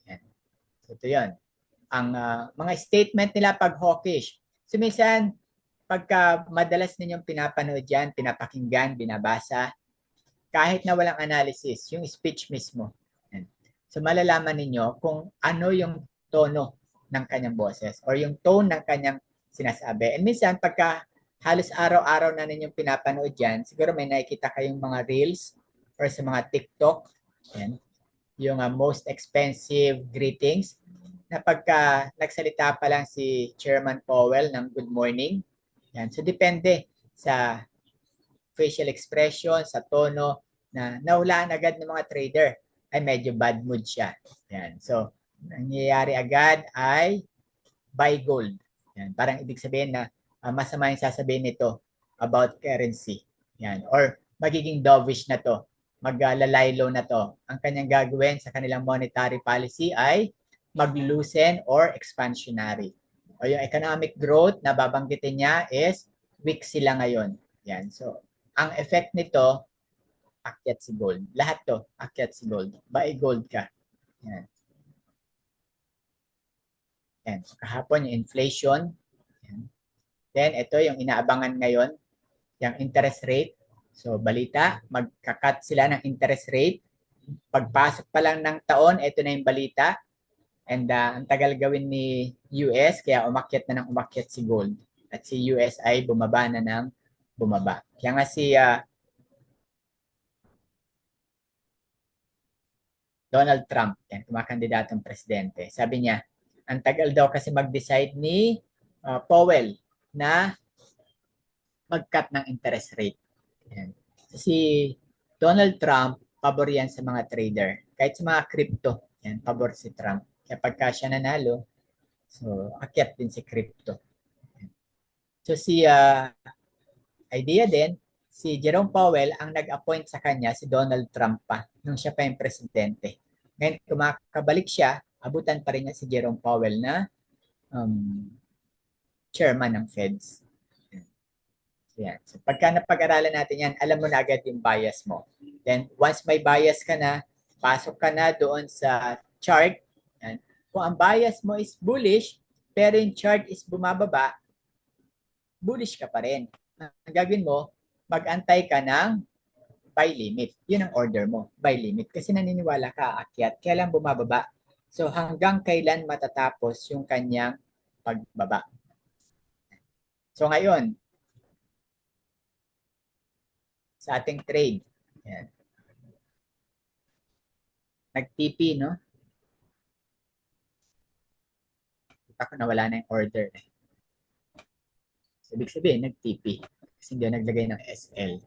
Yan. So, ito yun. Ang mga statement nila pag hawkish. So, minsan, pagka madalas ninyong pinapanood yan, pinapakinggan, binabasa, kahit na walang analysis, yung speech mismo. Yan. So, malalaman ninyo kung ano yung tono ng kanyang boses or yung tone ng kanyang sinasabi. And minsan, pagka halos araw-araw na ninyong pinapanood yan, siguro may nakikita kayong mga reels or sa mga TikTok, yan, yung most expensive greetings, na pagka nagsalita pa lang si Chairman Powell ng good morning, yan. So, depende sa facial expression, sa tono, na nahulaan agad ng mga trader ay medyo bad mood siya. Yan. So, nangyayari agad ay buy gold. Yan. Parang ibig sabihin na masama yung sasabihin nito about currency. Yan. Or magiging dovish na to. Maglalay low na to. Ang kanyang gagawin sa kanilang monetary policy ay mag-loosen or expansionary. O yung economic growth na babanggitin niya is weak sila ngayon. Yan. So, ang effect nito, akyat si gold. Lahat to, akyat si gold. Buy gold ka. Yan. Yan. So, kahapon yung inflation. Yan. Then, ito yung inaabangan ngayon, yung interest rate. So, balita, magkakat sila ng interest rate. Pagpasok pa lang ng taon, ito na yung balita. And ang tagal gawin ni US, kaya umakyat na ng umakyat si gold. At si US ay bumaba na ng bumaba. Kaya nga si Donald Trump, yan, kumakandidatong presidente, sabi niya, ang tagal daw kasi mag-decide ni Powell na mag-cut ng interest rate. Yan. So, si Donald Trump, pabor yan sa mga trader. Kahit sa mga crypto, yan, pabor si Trump. Kaya pagka siya nanalo, so akyat din si crypto. So si idea din, si Jerome Powell ang nag-appoint sa kanya si Donald Trump pa nung siya pa yung presidente. Ngayon, kumakabalik siya, abutan pa rin niya si Jerome Powell na chairman ng Feds. Yan. So pagka napag-aralan natin yan, alam mo na agad yung bias mo. Then once may bias ka na, pasok ka na doon sa chart. Yan. Kung ang bias mo is bullish, pero yung chart is bumababa, bullish ka pa rin. Ang gagawin mo, mag-antay ka ng buy limit. Yun ang order mo, buy limit. Kasi naniniwala ka, akyat, kaya lang bumababa. So hanggang kailan matatapos yung kanyang pagbaba. So ngayon, sa ating trade, yan. Nag-TP, no? Kita ko nawala na yung order. So, ibig sabihin, nag-TP. Kasi hindi naglagay ng SL.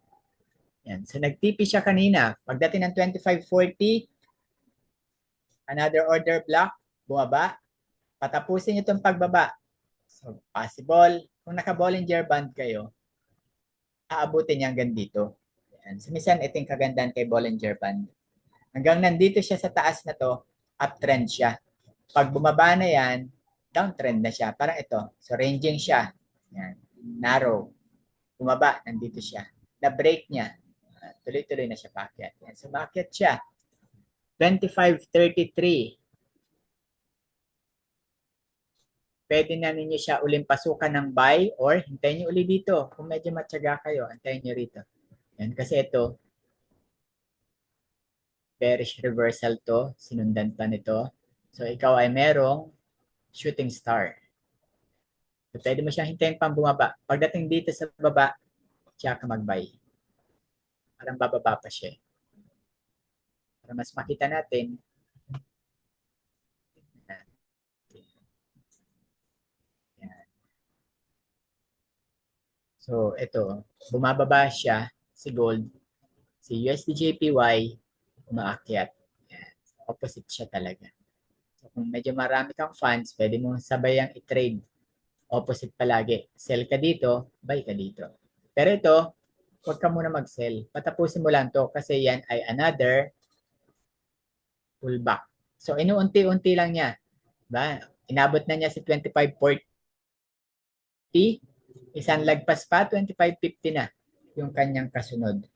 Yan. So, nag-TP siya kanina. Pagdating ng 25.40, another order block, bumaba. Patapusin itong pagbaba. So, possible, kung naka-Bollinger Band kayo, aabutin niya hanggang dito. Yan. So, minsan, ito yung kagandahan kay Bollinger Band. Hanggang nandito siya sa taas na to, uptrend siya. Pag bumaba na yan, downtrend na siya. Parang ito. So, ranging siya. Yan. Narrow. Bumaba, nandito siya. Na-break niya. Tuloy-tuloy na siya paakyat. Yan. So, maakyat siya. 25.33. Pwede na ninyo siya uling pasukan ng buy or hintayin nyo uli dito. Kung medyo matyaga kayo, antayin nyo rito. Yan. Kasi ito, bearish reversal to. Sinundan pa nito. So, ikaw ay merong shooting star. So, pwede mo siyang hintayin pang bumaba. Pagdating dito sa baba, siya ka mag-buy. Parang bababa pa siya. Para mas makita natin. Yan. So, ito. Bumababa siya si gold. Si USDJPY, umaakyat. Yan. Opposite siya talaga. So, kung medyo marami kang funds, pwede mo sabayang i-trade. Opposite palagi. Sell ka dito, buy ka dito. Pero ito, huwag ka muna mag-sell. Patapusin mo lang to kasi yan ay another pullback. So, inuunti-unti lang niya. Diba? Inabot na niya si 25.40. Isang lagpas pa, 25.50 na yung kanyang kasunod.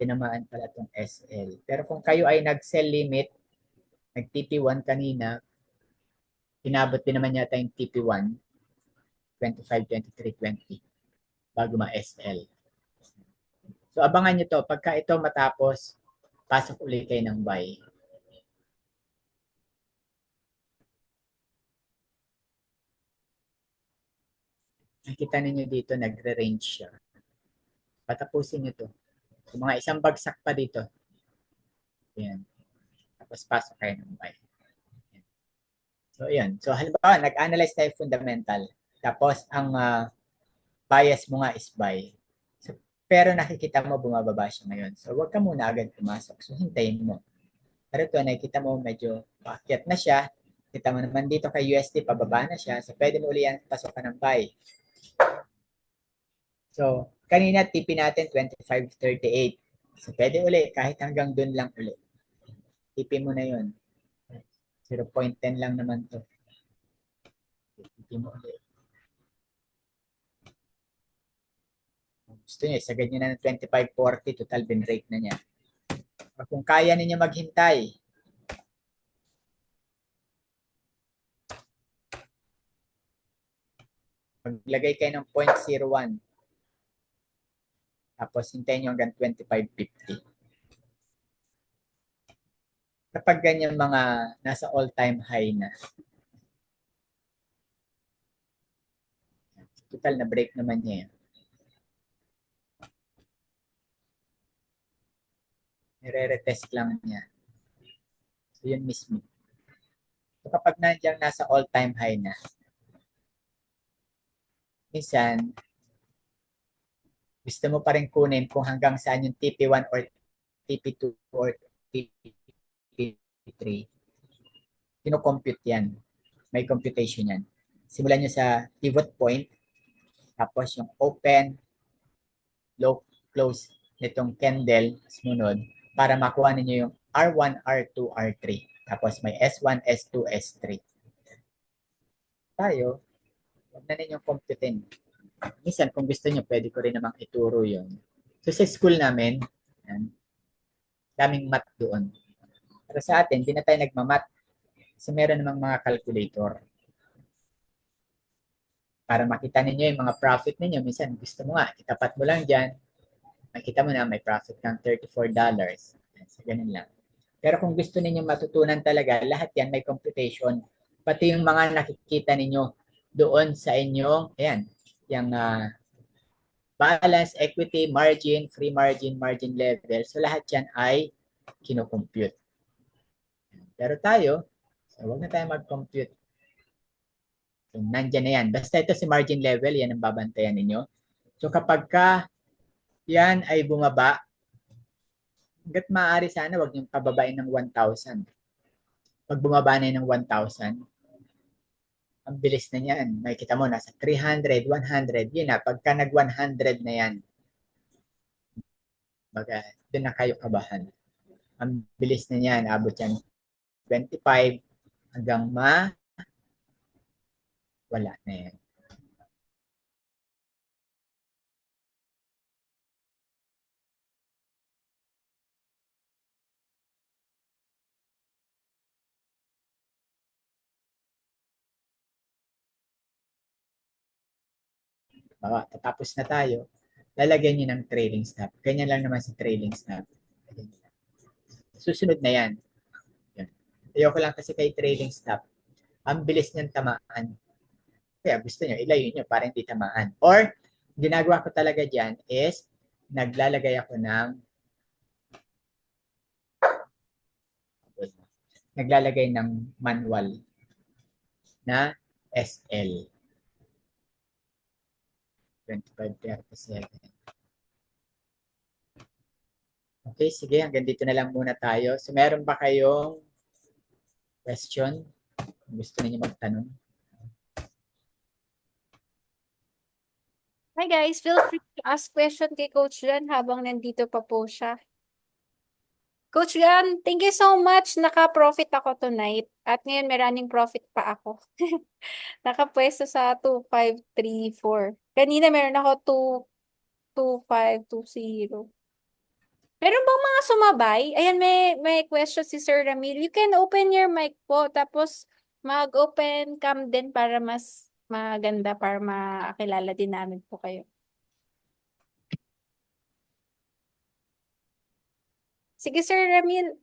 Tinamaan pala itong SL. Pero kung kayo ay nag-sell limit, nag-TP1 kanina, inabot din naman yata yung TP1, 25, 23, 20, bago ma-SL. So, abangan nyo to. Pagka ito matapos, pasok ulit kayo ng buy. Nakita ninyo dito, nagre-range siya. Patapusin nyo to. So, mga isang bagsak pa dito. Ayan. Tapos pasok kayo ng buy. So, ayan. So, halimbawa, nag-analyze tayo fundamental. Tapos, ang bias mo nga is buy. So, pero nakikita mo, bumababa siya ngayon. So, huwag ka muna agad pumasok. So, hintayin mo. Pero ito, nakikita mo, medyo paakyat na siya. Kita mo naman dito kay USD, pababa na siya. So, pwede mo uli yan pasokan ng buy. So, kanina TP natin 25.38. So, pwede uli kahit hanggang dun lang uli. TP mo na yun. 0.10 lang naman to. TP mo uli. Gusto niya, isagad niyo na ng 25.40, total bin rate na niya. Kung kaya ninyo maghintay, Maglagay kayo ng 0.01. Tapos hintayin nyo hanggang 25.50. Kapag ganyan mga nasa all-time high na, total na break naman niya yan. Nire-retest lang niya. So yun mismo. So kapag nandiyan nasa all-time high na, minsan, gusto mo pa rin kunin kung hanggang saan yung TP1 or TP2 or TP3. Kino-compute yan. May computation yan. Simulan nyo sa pivot point, tapos yung open, low, close nitong candle, sumunod, para makuha ninyo yung R1, R2, R3. Tapos may S1, S2, S3. Tayo, huwag na ninyong computein. Minsan, kung gusto nyo, pwede ko rin namang ituro yun. So, sa school namin, yan, daming math doon. Pero sa atin, hindi na tayo nagmamat. So, meron namang mga calculator. Para makita ninyo yung mga profit ninyo. Minsan, gusto mo nga, itapat mo lang dyan. Makita mo na may profit kang $34. So, ganun lang. Pero kung gusto ninyo matutunan talaga, lahat yan may computation. Pati yung mga nakikita ninyo doon sa inyong, ayan, yung balance, equity, margin, free margin, margin level. So lahat yan ay kinocompute. Pero tayo, so huwag na tayo mag-compute. So, nandyan na yan. Basta ito si margin level, yan ang babantayan ninyo. So kapag ka yan ay bumaba, hanggat maaari sana, huwag niyong pababain ng 1,000. Pag bumaba na ng 1,000, ang bilis na niyan. Makikita mo, nasa 300, 100. Yun na, pagka nag-100 na yan, baga, doon na kayo kabahan. Ang bilis na niyan, abot yan 25 hanggang wala na yan. Bawa, tatapos na tayo. Lalagyan niyo ng trailing stop. Ganyan lang naman sa trailing stop. Susunod na yan. Ayoko lang kasi kay trailing stop. Ang bilis niyang tamaan. Kaya gusto niyo, ilayo niyo para hindi tamaan. Or, ginagawa ko talaga dyan is, naglalagay ako ng manual na SL. 2537. Okay, sige, hanggang dito na lang muna tayo. So, meron ba kayong question? Gusto niyo magtanong? Hi guys, feel free to ask question kay Coach Jan habang nandito pa po siya. Coach Jan, thank you so much. Naka-profit ako tonight. At ngayon may running profit pa ako. Nakapwesto sa 2,534. Kanina meron ako 2,520. Meron bang mga sumabay? Ayan, may question si Sir Ramil. You can open your mic po. Tapos mag-open cam din para mas maganda para makilala din namin po kayo. Sige, Sir Ramil.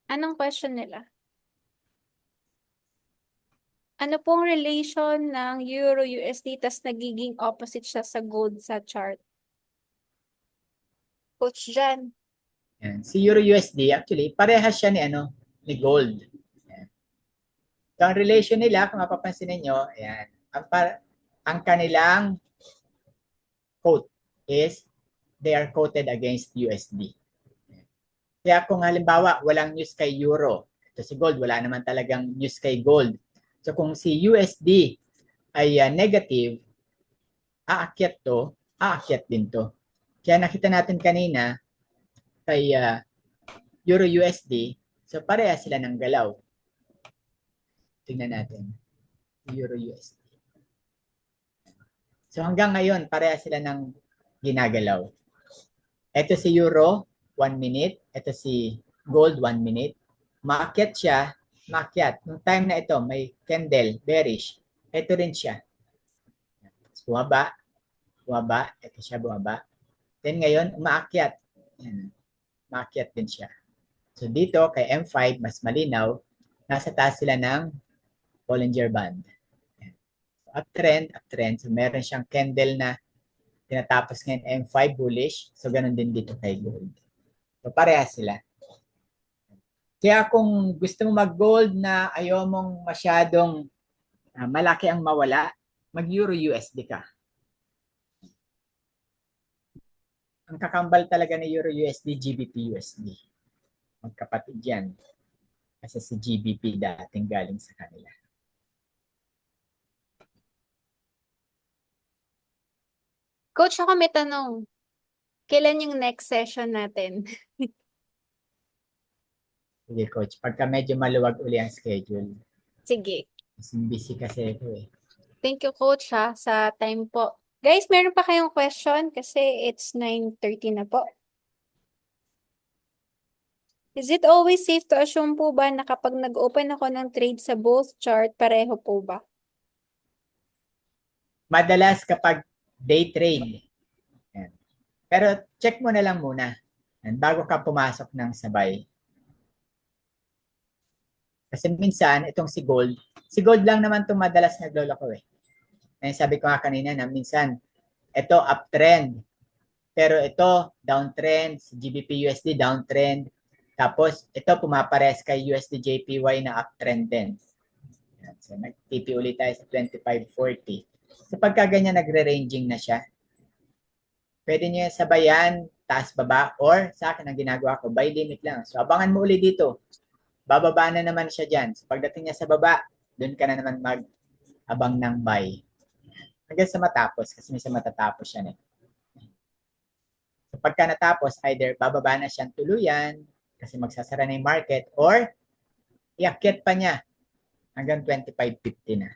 Anong question nila? Ano pong relation ng Euro-USD tas nagiging opposite siya sa gold sa chart? Coach Jan. Yan. Si Euro-USD, actually, parehas siya ni gold. Yan. So, ang relation nila, kung mapapansin niyo, ayan, ang kanilang quote is they are quoted against USD. Kaya kung halimbawa, walang news kay Euro, ito si gold, wala naman talagang news kay gold. So kung si USD ay negative, aakyat din to. Kaya nakita natin kanina kay Euro USD, so pareha sila ng galaw. Tingnan natin. Euro USD. So hanggang ngayon, pareha sila ng ginagalaw. Ito si Euro, 1 minute. Ito si Gold, 1 minute. Maakyat siya Makyat. Nung time na ito, may candle, bearish. Ito rin siya. Bumaba, bumaba, ito siya bumaba. Then ngayon, umaakyat. Yan. Umaakyat din siya. So dito, kay M5, mas malinaw, nasa taas sila ng Bollinger Band. Yan. So, uptrend, uptrend. So meron siyang candle na tinatapos ngayon M5 bullish. So ganun din dito kay gold. So parehas sila. Kaya kung gusto mo mag-gold na ayaw mong masyadong malaki ang mawala, mag-Euro USD ka. Ang kakambal talaga ni Euro USD, GBP USD. Magkapatid yan. Kasi si GBP dating galing sa kanila. Coach, ako may tanong. Kailan yung next session natin? Sige, coach. Pagka medyo maluwag uli ang schedule. Sige. Kasi busy kasi ito eh. Thank you, Coach, sa time po. Guys, meron pa kayong question? Kasi it's 9:30 na po. Is it always safe to assume po ba na kapag nag-open ako ng trade sa both chart, pareho po ba? Madalas kapag day trade. Yan. Pero check mo na lang muna. Yan, bago ka pumasok ng sabay. Kasi minsan, itong si Gold lang naman itong madalas nagloloko eh. Kaya sabi ko nga kanina na minsan, ito uptrend. Pero ito, downtrend. Si GBP USD, downtrend. Tapos, ito pumapares kay USD JPY na uptrend din. Yan. So, nag-TP ulit tayo sa 25.40. So, pagka ganyan, nagre-ranging na siya. Pwede nyo yung sabayan, taas-baba, or sa akin, ang ginagawa ko, buy limit lang. So, abangan mo ulit dito. Bababa na naman siya dyan. So, pagdating niya sa baba, doon ka na naman mag-abang ng buy. Hanggang sa matapos, kasi minsan matatapos yan eh. So, pagka natapos, either bababa na siyang tuluyan, kasi magsasara na yung market, or iakyat pa niya hanggang 25.50 na.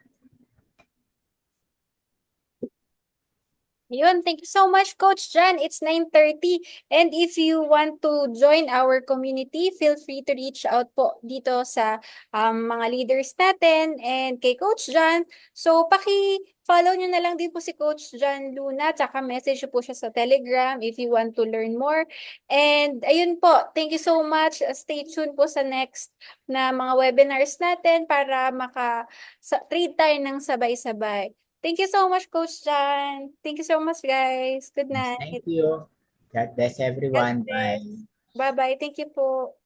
Yun, thank you so much, Coach Jan. It's 9:30. And if you want to join our community, feel free to reach out po dito sa mga leaders natin and kay Coach Jan. So, paki-follow nyo na lang din po si Coach Jan Luna, tsaka message po siya sa Telegram if you want to learn more. And ayun po, thank you so much. Stay tuned po sa next na mga webinars natin para maka-trade tayo ng sabay-sabay. Thank you so much, Coach Jan. Thank you so much, guys. Good night. Thank you. God bless everyone. Bye. Bye-bye. Thank you po.